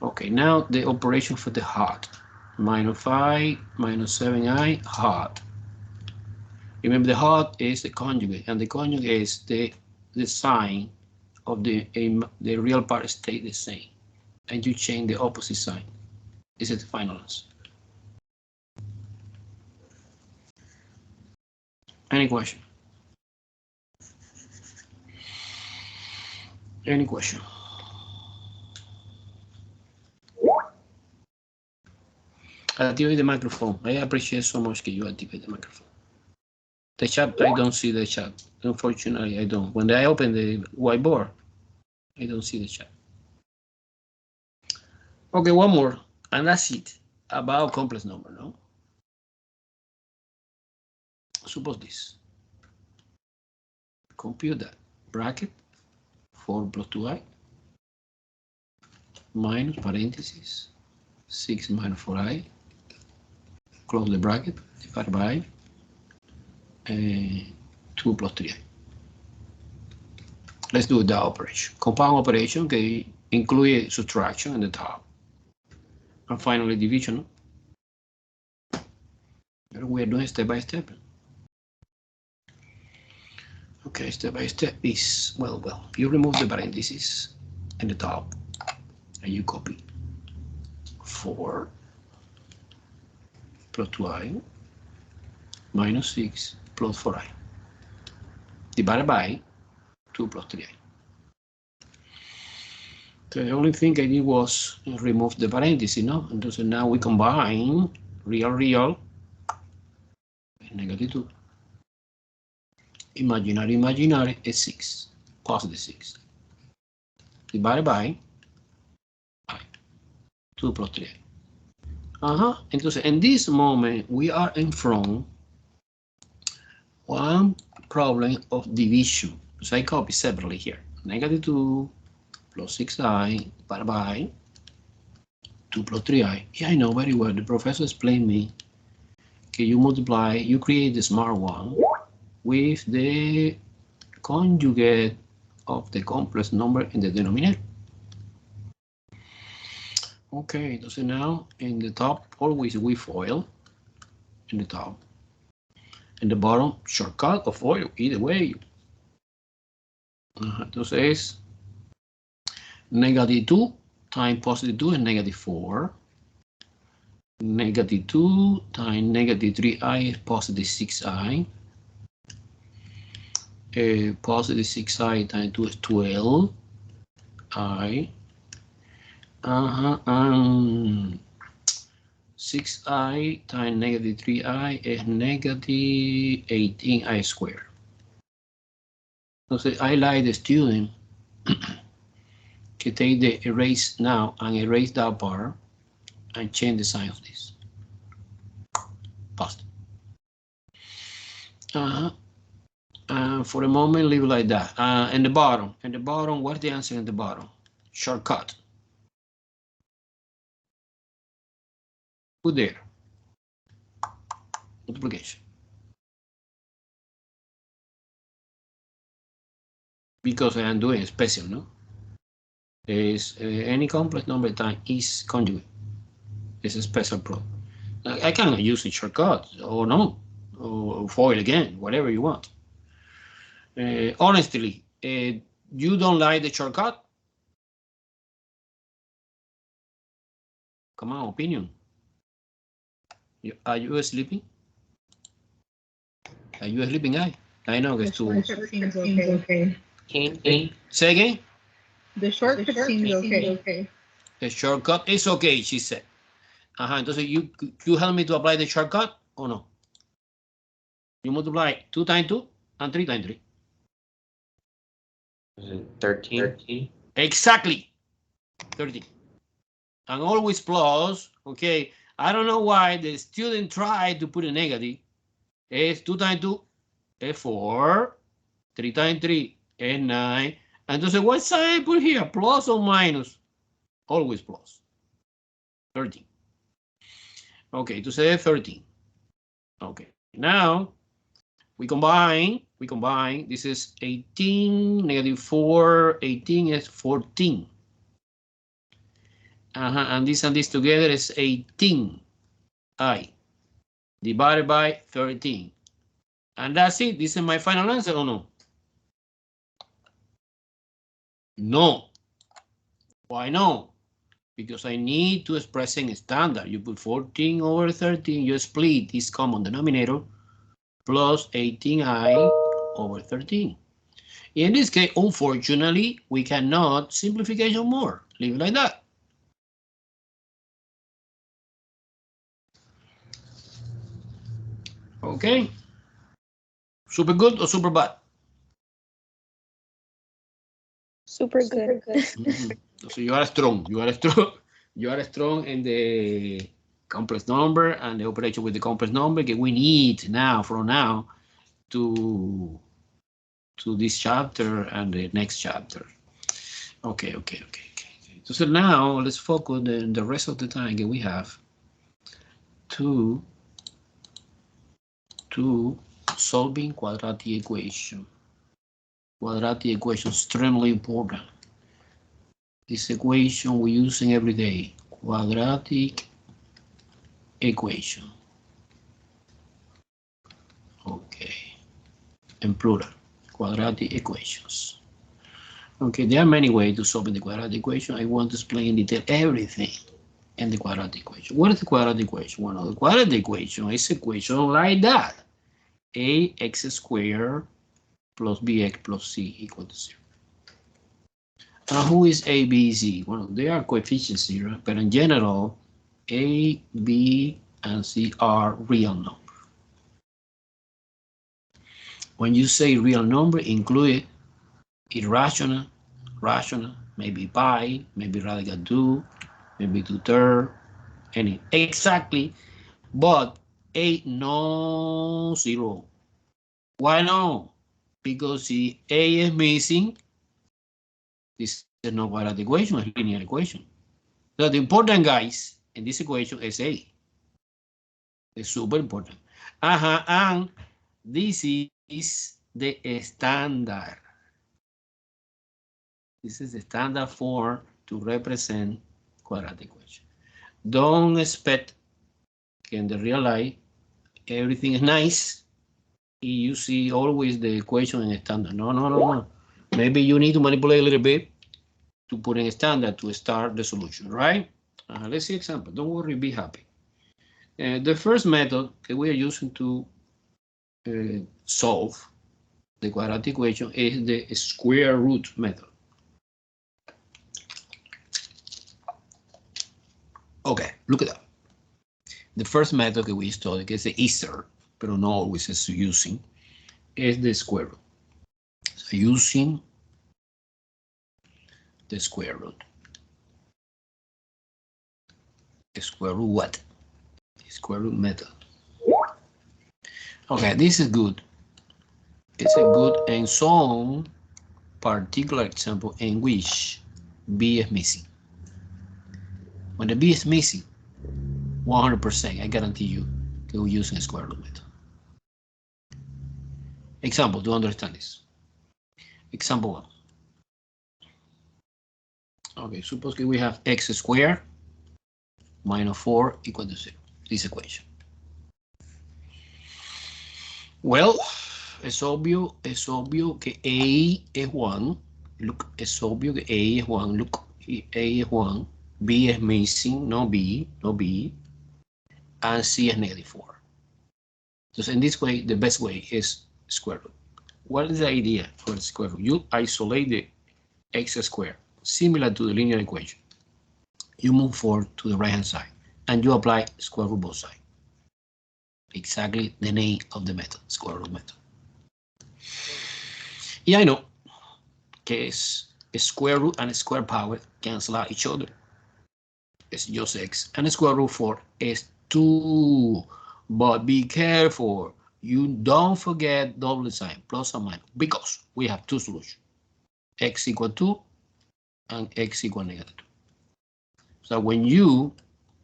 Okay, now the operation for the hot. -5 minus 7i hot. Remember, the hot is the conjugate, and the conjugate is the sign of the real part stay the same, and you change the opposite sign. This is the final answer. Any question? Any question? Activate the microphone. I appreciate so much that you activate the microphone. The chat, I don't see the chat. Unfortunately, I don't. When I open the whiteboard, I don't see the chat. Okay, one more, and that's it. About complex number, no? Suppose this. Compute that. Bracket 4 plus 2i minus parentheses 6 minus 4i, close the bracket, divided by 2 plus 3i. Let's do the operation. Compound operation, okay, include subtraction in the top. And finally division. We are doing step by step. Okay, step by step is, well, you remove the parentheses in the top and you copy 4 plus 2i minus 6 plus 4i divided by 2 plus 3i. The only thing I did was remove the parentheses, no? And so now we combine real, -2. Imaginary is 6, positive 6, divided by 2 plus 3i. Entonces, in this moment, we are in front one problem of division. So I copy separately here. -2 plus 6i divided by 2 plus 3i. Yeah, I know very well. The professor explained me. Okay, you multiply, you create the smart one with the conjugate of the complex number in the denominator. Okay, so now in the top, always we FOIL in the top. In the bottom, shortcut of FOIL, either way. Entonces, -2 times +2 is -4. -2 times -3i is +6i. +6i times 2 is 12i. 6i times -3i is -18i squared. Entonces, I like the student to take the erase now and erase that part and change the sign of this. Positive. For a moment, leave it like that. In the bottom, what's the answer in the bottom? Shortcut. Put there. Multiplication. Because I am doing a special, no? Is any complex number time is conjugate. It's a special problem. I cannot use a shortcut or no, or FOIL again, whatever you want. Honestly, you don't like the shortcut? Come on, opinion. Are you sleeping? Are you a sleeping guy? I know it's too. Shortcut seems okay. Say again? The shortcut seems okay. The shortcut is okay, she said. Entonces, you help me to apply the shortcut or no? You multiply 2 times 2 and 3 times 3. Is it 13? Exactly. 13. And always plus, okay. I don't know why the student tried to put a negative. It's 2 times 2 is 4. 3 times 3 is 9. Entonces, what sign I put here? Plus or minus? Always plus. 13. Okay, to say 13. Okay, now we combine. This is 18, negative 4, 18 is 14. And this together is 18i divided by 13. And that's it. This is my final answer or no? No. Why no? Because I need to express in standard. You put 14 over 13, you split this common denominator plus 18i over 13. In this case, unfortunately, we cannot simplification more. Leave it like that. Okay. Super good or super bad? Super good. So you are strong. You are strong in the complex number and the operation with the complex number that we need now, from now to this chapter and the next chapter. Okay. So now let's focus the rest of the time that we have to solving quadratic equation. Quadratic equation is extremely important. This equation we're using every day. Quadratic equation. Okay. In plural. Quadratic equations. Okay, there are many ways to solve the quadratic equation. I want to explain in detail everything in the quadratic equation. What is the quadratic equation? Well, the quadratic equation is an equation like that. Ax squared plus bx plus c equal to 0. Now, who is a, b, c? Well, they are coefficients here, but in general, a, b, and c are real numbers. When you say real number, include irrational, rational, maybe pi, maybe radical 2, maybe 2/3, any exactly, but a no 0. Why no? Because if a is missing, this is not quadratic equation, it's linear equation. So the important, guys, in this equation is a. It's super important. And this is the standard. This is the standard form to represent quadratic equation. Don't expect in the real life everything is nice. You see always the equation in standard. No. Maybe you need to manipulate a little bit to put in standard to start the solution, right? Let's see example. Don't worry, be happy. The first method that we are using to solve the quadratic equation is the square root method. Okay, look at that. The first method that we studied is the easier, but not always is using, is the square root. So using the square root. The square root what? The square root method. Okay, this is good. It's a good in some particular example in which b is missing. When the b is missing, 100%, I guarantee you, that we're using a square root method. Example, to understand this. Example 1. Okay, suppose we have x squared minus 4 equal to 0. This equation. Well, es obvio que A es 1. Look, es obvio que A es 1. Look, A es 1. B is missing, no B. And C is negative 4. So in this way, the best way is square root. What is the idea for the square root? You isolate the x squared, similar to the linear equation. You move forward to the right-hand side, and you apply square root both sides. Exactly the name of the method, square root method. Y I know que es square root and square power cancel out each other. It's just x. And square root 4 is 2. But be careful. You don't forget double sign, plus or minus, because we have two solutions. X equal 2 and x equal negative 2. So when you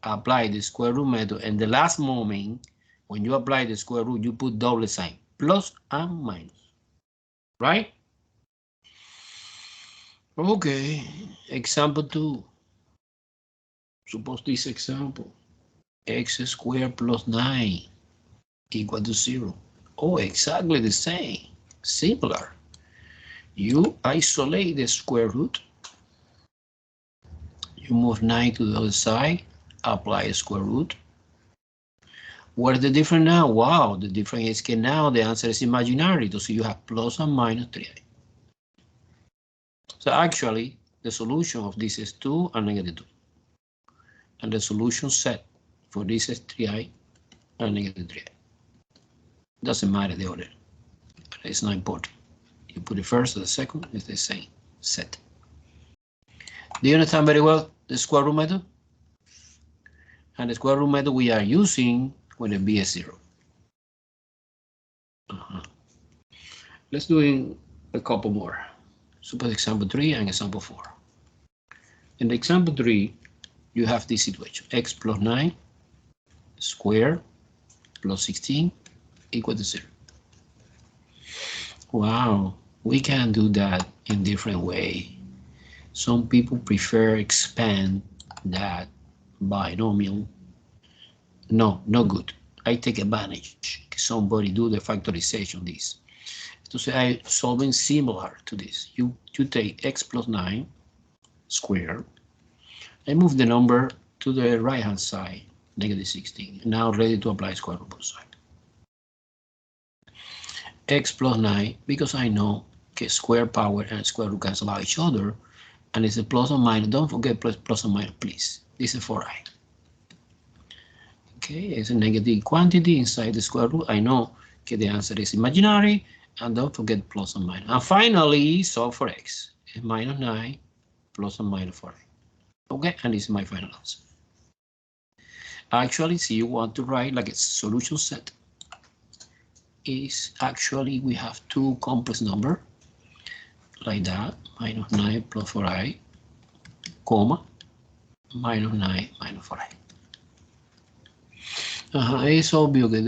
apply the square root method, in the last moment, when you apply the square root, you put double sign, plus and minus, right? Okay, example 2. Suppose this example, x squared plus 9 equal to 0. Oh, exactly the same, similar. You isolate the square root, you move 9 to the other side, apply a square root. What is the difference now? Wow, the difference is that now the answer is imaginary, so you have plus and minus 3i. So actually, the solution of this is 2 and negative 2. And the solution set for this is 3i and negative 3i. Doesn't matter the order, but it's not important. You put it first or the second, it's the same set. Do you understand very well the square root method? And the square root method we are using when the b is 0. Let's do a couple more. Suppose example 3 and example 4. In the example 3, you have this situation. X plus 9 squared plus 16 equal to 0. Wow, we can do that in different way. Some people prefer expand that binomial. No, not good. I take advantage. Somebody do the factorization this. To say I solving similar to this. You take x plus 9 squared. I move the number to the right hand side, negative 16. Now ready to apply square root both sides. X plus 9, because I know that square power and square root cancel out each other, and it's a plus or minus. Don't forget plus or minus, please. This is 4i. Okay, it's a negative quantity inside the square root. I know that the answer is imaginary, and don't forget plus or minus. And finally, solve for x. It's minus 9 plus or minus 4i. Okay, and this is my final answer. Actually, see, you want to write like a solution set. Is actually we have two complex number like that, minus 9 plus 4i, comma, minus 9 minus 4i. It's obvious that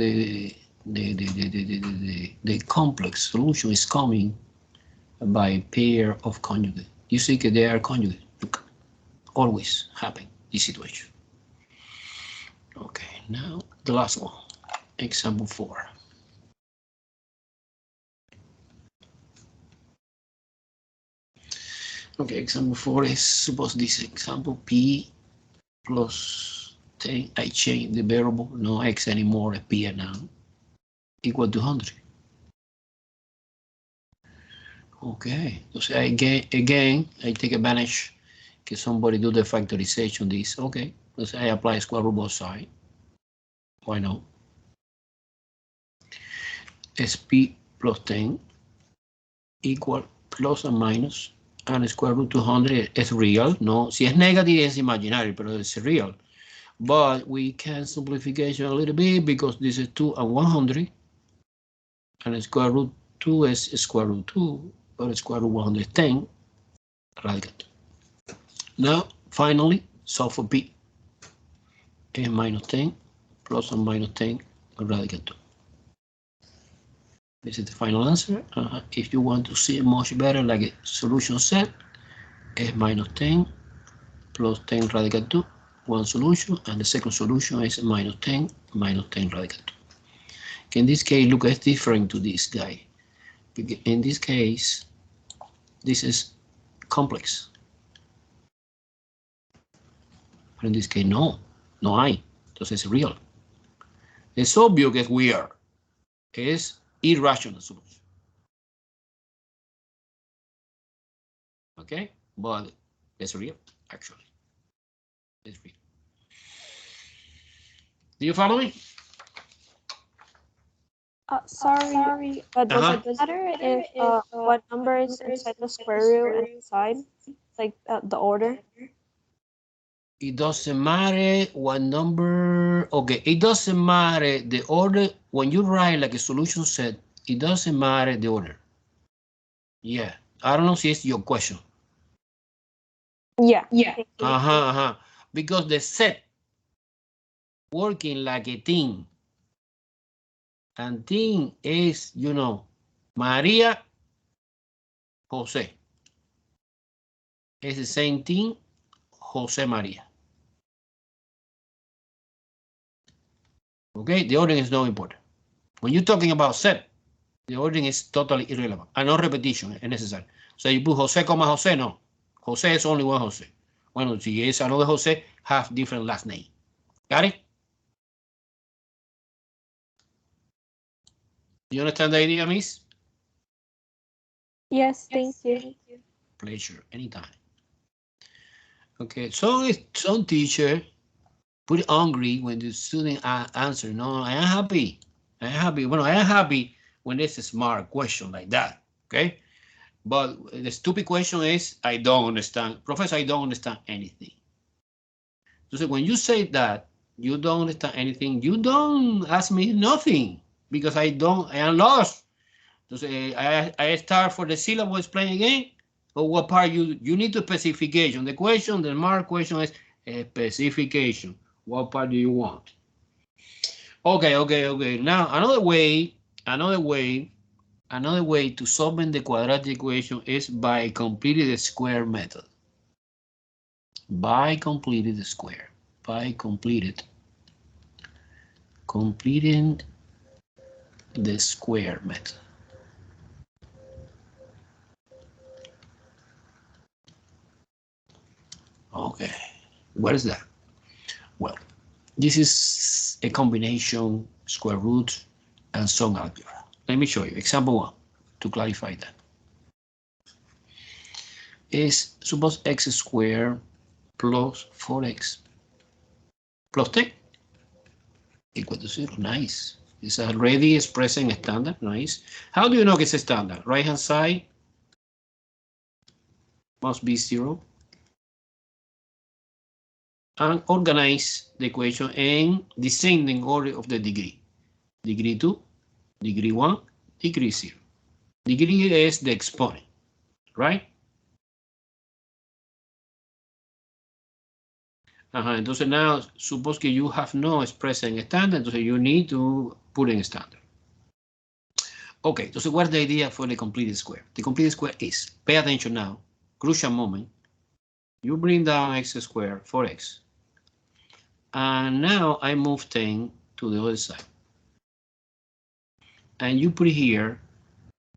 the complex solution is coming by pair of conjugate. You see that they are conjugate. Look, always happen this situation. Okay, now the last one, example 4. Okay, example 4 is suppose this example p plus 10. I change the variable, no x anymore, p now, equal to 100. Okay, so again, I take advantage. Can somebody do the factorization this? Okay, so I apply square root both sides. Why not? SP plus 10 equal plus or minus and square root 200 is real. No, si es negative es imaginary, pero it's real. But we can simplification a little bit because this is 2 and 100 and square root 2 is square root 2, but square root 110 radical 2. Now, finally, solve for p. Is minus 10 plus or minus 10 radical 2. This is the final answer. If you want to see it much better, like a solution set, is minus 10 plus 10 radical 2, one solution, and the second solution is minus 10 radical 2. In this case, look, it's different to this guy. In this case, this is complex. But in this case, no hay. Entonces it's real. It's obvious que es weird. Es irrational solution. Okay, but it's real, actually. It's real. Do you follow me? Sorry, but does it matter if what number is inside the square root and inside, like the order? It doesn't matter what number. Okay, it doesn't matter the order. When you write like a solution set, it doesn't matter the order. Yeah, I don't know if it's your question. Yeah. Because the set working like a team, and team is, you know, Maria, Jose. It's the same thing, Jose Maria. Okay, the order is not important. When you're talking about set, the ordering is totally irrelevant. And no repetition is necessary. So you put Jose, Jose, no. Jose is only one Jose. Bueno, si es another Jose, have different last name. Got it? Do you understand the idea, miss? Yes, thank you. Pleasure, anytime. Okay, so some teacher put angry when the student answer, no, I am happy. I am happy. Well, I am happy when it's a smart question like that, okay? But the stupid question is, I don't understand. Professor, I don't understand anything. So when you say that you don't understand anything, you don't ask me nothing because I am lost. So I start for the syllable explain again, or what part you need to specification. The question, the mark question is a specification. What part do you want? Okay. Now another way to solving the quadratic equation is by completing the square method. Completing the square method. Okay, what is that? Well, this is a combination square root and some algebra. Let me show you. Example 1 to clarify that. Is suppose x squared plus 4x plus 10 equal to 0. Nice. It's already expressed in standard. Nice. How do you know it's a standard? Right hand side must be 0. And organize the equation in descending order of the degree. Degree 2, degree 1, degree 0. Degree is the exponent, right? Entonces now, suppose que you have no expressed in standard, entonces you need to put in standard. Okay, entonces what's the idea for the completed square? The completed square is, pay attention now, crucial moment, you bring down x squared, 4x. And now I move 10 to the other side. And you put here,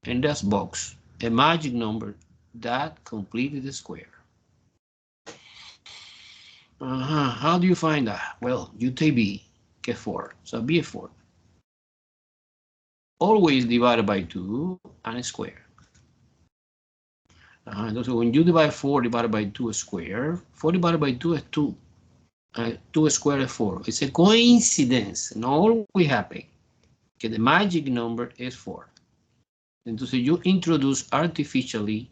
in this box, a magic number that completed the square. How do you find that? Well, you take b, get 4, so b is 4. Always divided by 2 and a square. So when you divide 4 divided by 2 square, 4 divided by 2 is 2. 2 squared is 4. It's a coincidence, not always happen. Okay, the magic number is 4. Entonces you introduce artificially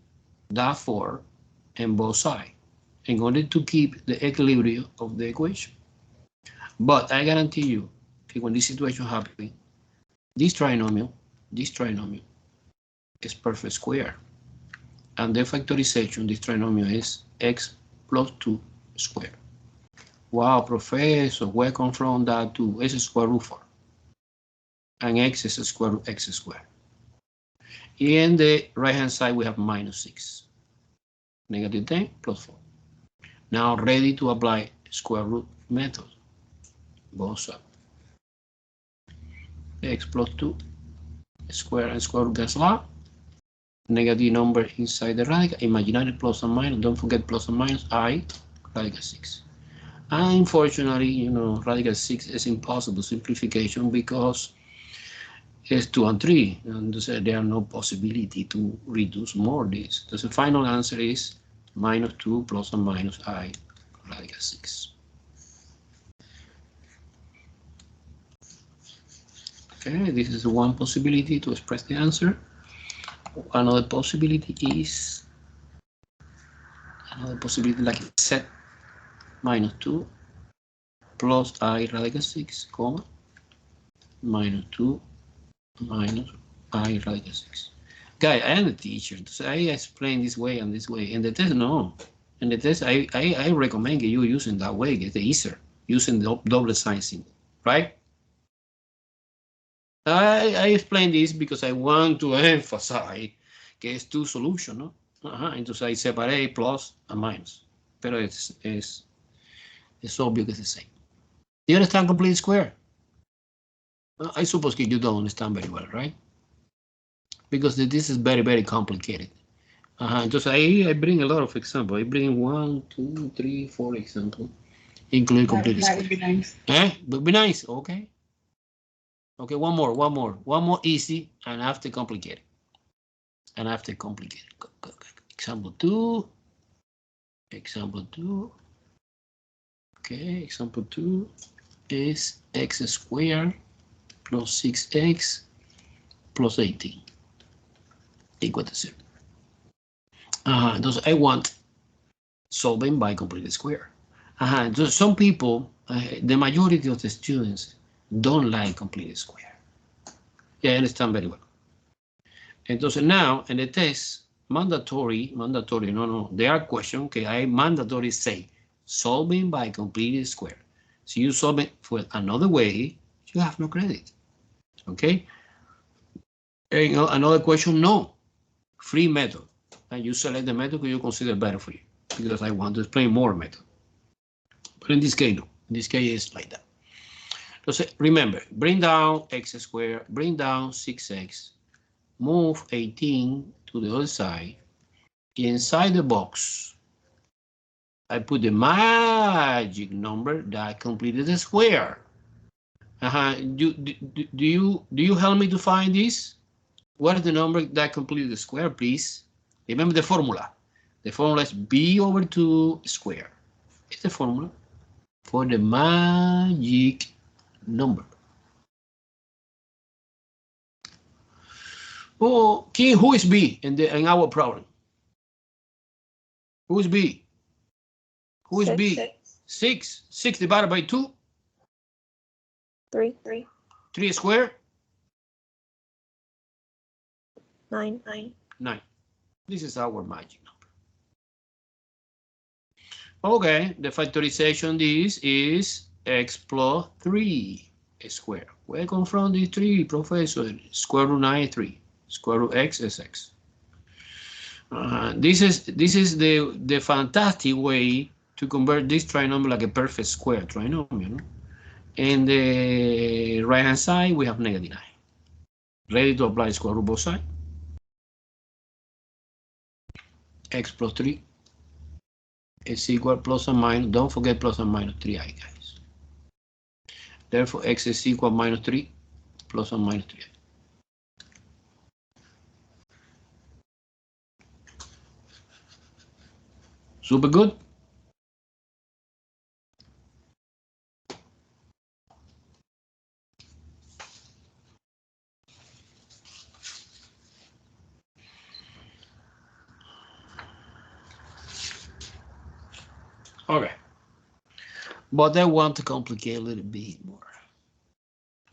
that 4 in both sides in order to keep the equilibrium of the equation. But I guarantee you, okay, when this situation happens, this trinomial is perfect square. And the factorization, this trinomial is x plus 2 squared. Wow, professor, where come from that 2? It's square root 4. And x is square root x squared. In the right-hand side, we have minus 6. Negative 10 plus 4. Now ready to apply square root method. Both up. X plus 2 square and square root gets log. Negative number inside the radical. Imaginary plus and minus. Don't forget plus and minus. I radical 6. And unfortunately, you know, radical 6 is impossible simplification because it's 2 and 3. And so there are no possibility to reduce more this. So the final answer is minus 2 plus and minus I radical 6. Okay, this is one possibility to express the answer. Another possibility is like z minus 2 plus I radical 6, comma, minus 2 minus I radical 6. Guy, I am a teacher, so I explain this way and this way. In the test, no. In the test, I recommend you using that way. It's easier, using the double sign symbol, right? I explain this because I want to emphasize que es two solution, ¿no? Entonces I separate plus and minus. Pero es obvious que it's the same. Do you understand complete square? I suppose you don't understand very well, right? Because this is very, very complicated. Entonces I bring a lot of examples. I bring 1, 2, 3, 4 examples, including complete square. That would be nice. Would be nice, okay. Okay, one more easy and after complicated. Example 2. Okay, example 2 is x squared plus 6x plus 18 equal to 0. Entonces I want solving by completed square. Entonces some people, the majority of the students don't like completed square. Yeah, I understand very well. Entonces now in the test, mandatory, no, there are questions que I mandatory say solving by completed square. So you solve it for another way, you have no credit. Okay? And another question, no. Free method. And you select the method you consider better for you because I want to explain more method. But in this case, no. In this case, it's like that. So remember, bring down x squared, bring down 6x, move 18 to the other side. Inside the box, I put the magic number that completed the square. Do you help me to find this? What is the number that completed the square, please? Remember the formula. The formula is b over 2 squared. It's the formula for the magic number. Oh, King, who is b in our problem? Who is b? Who is b? 6. 6 divided by 2? 3. 3 squared? 9. 9. This is our magic number. Okay, the factorization this is x plus 3 squared. Where come from this 3, Professor? Square root 9 is 3. Square root x is x. This is the fantastic way to convert this trinomial like a perfect square trinomial. And the right hand side we have negative 9. Ready to apply square root both sides. X plus 3 is equal plus and minus. Don't forget plus and minus 3i, guys. Therefore, x is equal minus 3 plus and minus 3i. Super good. Okay. But I want to complicate a little bit more.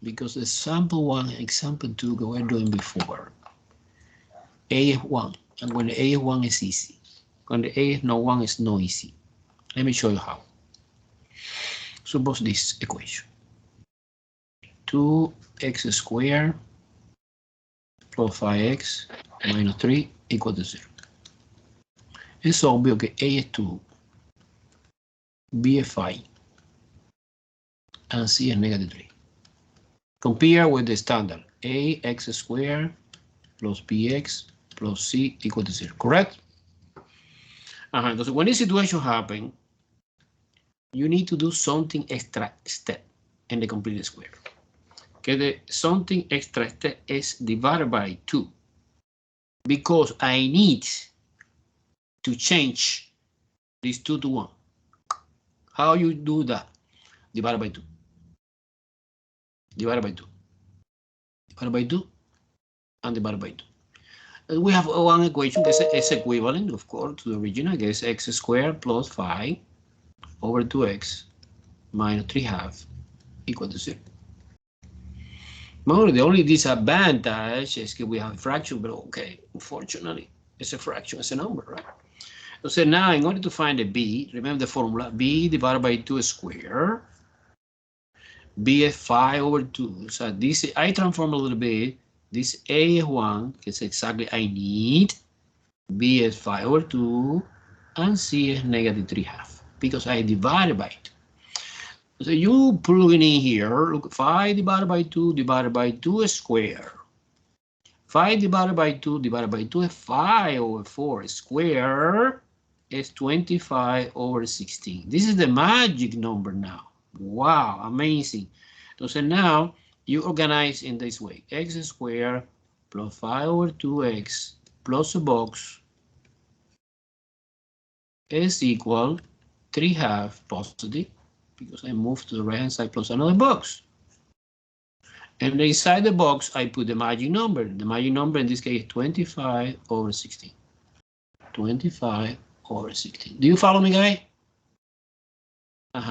Because example 1 and example 2 we were doing before. A is 1. And when the A is 1 is easy. When the A is not 1 is not easy. Let me show you how. Suppose this equation. 2x squared plus 5x minus 3 equal to 0. Es obvio que A es 2, B es 5, and C is negative 3. Compare with the standard. Ax squared plus bx plus c equal to 0, correct? Entonces, when this situation happens, you need to do something extra step in the completed square. Okay, the something extra step is divided by 2 because I need to change this 2 to 1. How you do that? Divided by 2. Divided by 2. divided by 2, and divided by 2. And we have one equation that is equivalent, of course, to the original, that is x squared plus 5 over 2x minus 3/2 equal to 0. Well, the only disadvantage is that we have a fraction, but okay, unfortunately, it's a fraction, it's a number, right? So now, in order to find the b, remember the formula, b divided by 2 squared, b is 5 over 2. So this, I transform a little bit. This a is 1, because exactly I need. B is 5 over 2, and c is negative 3/2, because I divided by 2. So you plug in here, look, 5 divided by 2 squared. 5 divided by 2 is 5 over 4 squared is 25 over 16. This is the magic number now. Wow, amazing. So now you organize in this way. X squared plus 5 over 2x plus a box is equal 3/2 positive, because I moved to the right hand side, plus another box. And inside the box, I put the magic number. The magic number in this case is 25 over 16. 25 over 16. Do you follow me, guys?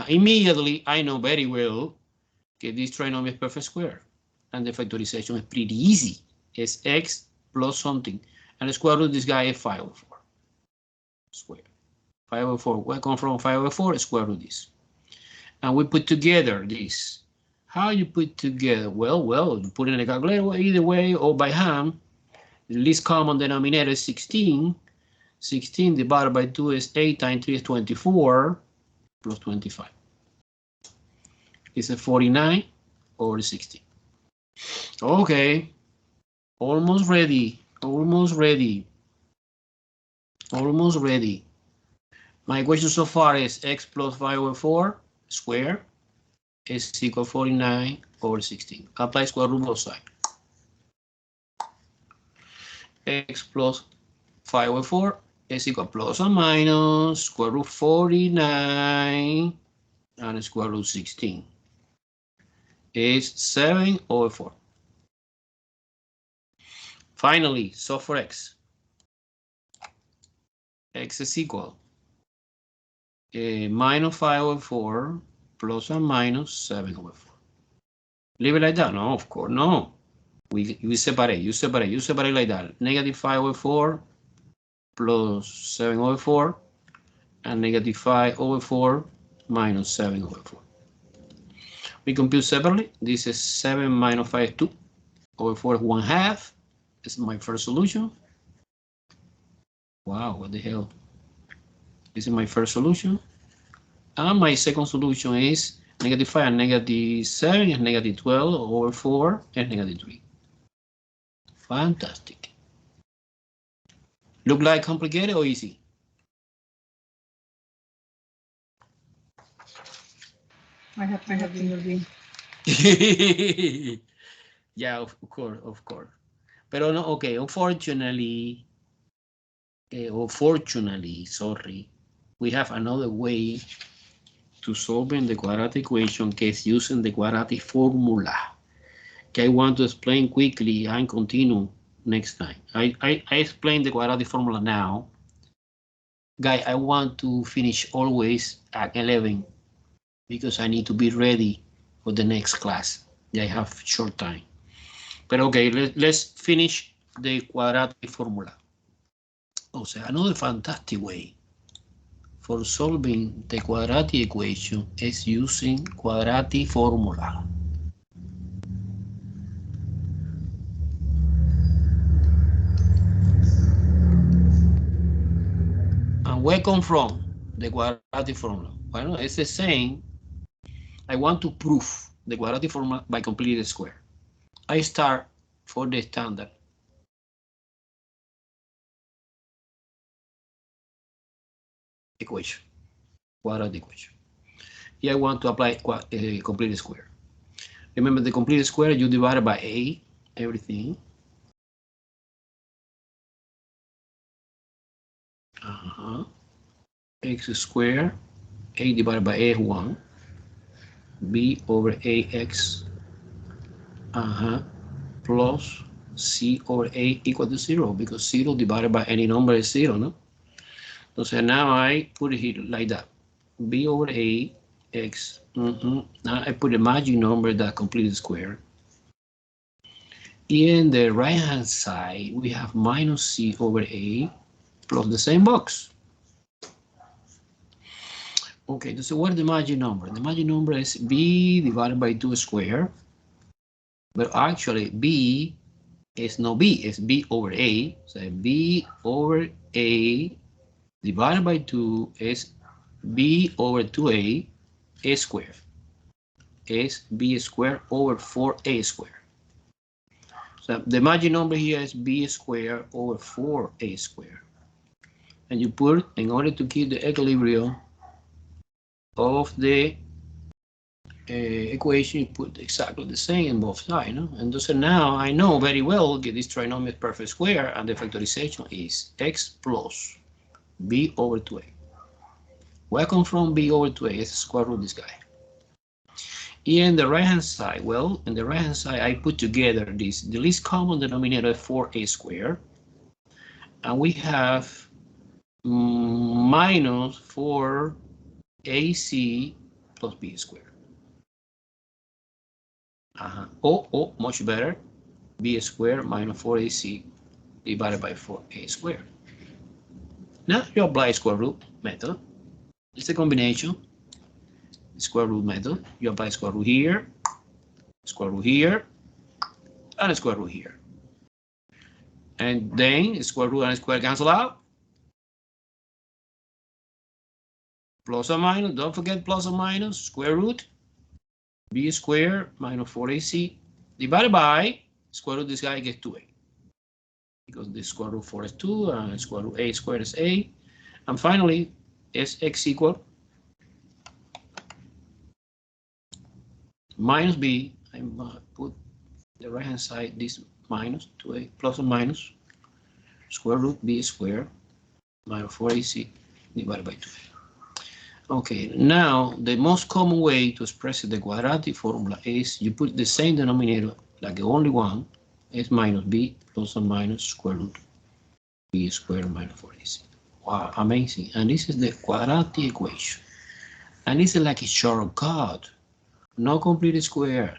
Immediately, I know very well that this trinomial is perfect square. And the factorization is pretty easy. It's x plus something. And the square root of this guy is 5 over 4. Square. 5 over 4. Where come from 5 over 4? Square root this. And we put together this. How you put together? Well, you put it in a calculator either way or by hand. The least common denominator is 16. 16 divided by 2 is 8 times 3 is 24 plus 25. It's a 49 over 60. Okay. Almost ready. Almost ready. Almost ready. My equation so far is x plus 5 over 4 squared is equal to 49 over 16. Apply square root both sides. X plus 5 over 4 is equal to plus or minus square root 49 and square root 16 is 7 over 4. Finally, solve for x. X is equal minus 5 over 4 plus or minus 7 over 4. Leave it like that? No, of course, no. You separate like that. Negative 5 over 4 plus 7 over 4 and negative 5 over 4 minus 7 over 4. We compute separately. This is 7 minus 5 is 2 over 4 is 1/2. This is my first solution. Wow, what the hell? This is my first solution. And my second solution is negative 5 and negative 7 is negative 12 over 4 is negative 3. Fantastic. Look like complicated or easy? I have to review. Yeah, of course. But no, okay, unfortunately, sorry, we have another way to solving the quadratic equation case using the quadratic formula. Okay, I want to explain quickly and continue next time. I explain the quadratic formula now. Guys, I want to finish always at 11 because I need to be ready for the next class. I have short time. But okay, let's finish the quadratic formula. Also, another fantastic way for solving the quadratic equation is using quadratic formula. And where come from the quadratic formula? Well, it's the same. I want to prove the quadratic formula by completing the square. I start for the standard equation, quadratic equation. Here I want to apply complete square. Remember, the complete square, you divide by a, everything. X squared, a divided by a is 1. B over ax, plus C over A equal to 0, because 0 divided by any number is 0, no? So now I put it here like that. B over A x. Now I put a magic number that completes the square. In the right hand side, we have minus C over A plus the same box. Okay, so what is the magic number? The magic number is B divided by 2 squared. But actually, B is no B, it's B over A. So B over A divided by 2 is B over 2A A squared. Is B squared over 4A squared. So the magic number here is B squared over 4A squared. And you put, in order to keep the equilibrium of the equation, you put exactly the same in both sides. No? And so now I know very well that this trinomial is perfect square, and the factorization is x plus b over 2a. Where comes from b over 2a? It's square root this guy. In the right hand side, well, in the right hand side, I put together this. The least common denominator is 4a squared, and we have minus 4ac plus b squared. Oh, much better. B squared minus 4ac divided by 4a squared. Now you apply square root method. It's a combination. Square root method. You apply square root here, and square root here. And then square root and square cancel out. Plus or minus, don't forget plus or minus, square root. B squared minus 4ac divided by square root this guy gets 2a. Because the square root 4 is 2 and square root a squared is a. And finally, is x equal minus b. I put the right hand side this minus 2a plus or minus square root b squared minus 4ac divided by 2a. Okay, now the most common way to express the quadratic formula is you put the same denominator, like the only one, is minus b plus or minus square root b squared minus 4ac. Wow, amazing. And this is the quadratic equation. And this is like a shortcut. No complete square,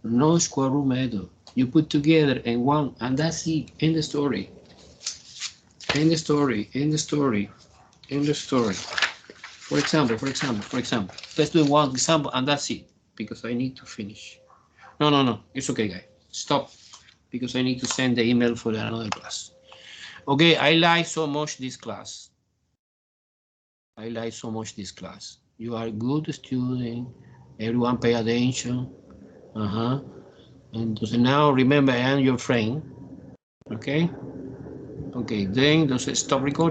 no square root method. You put together in one, and that's it. End the story. End the story. End the story. End the story. For example, let's do one example, and that's it, because I need to finish. No, it's okay, guys. Stop, because I need to send the email for another class. Okay, I like so much this class. You are good student. Everyone pay attention. And so now remember, I am your friend. Okay. Okay, then just stop recording.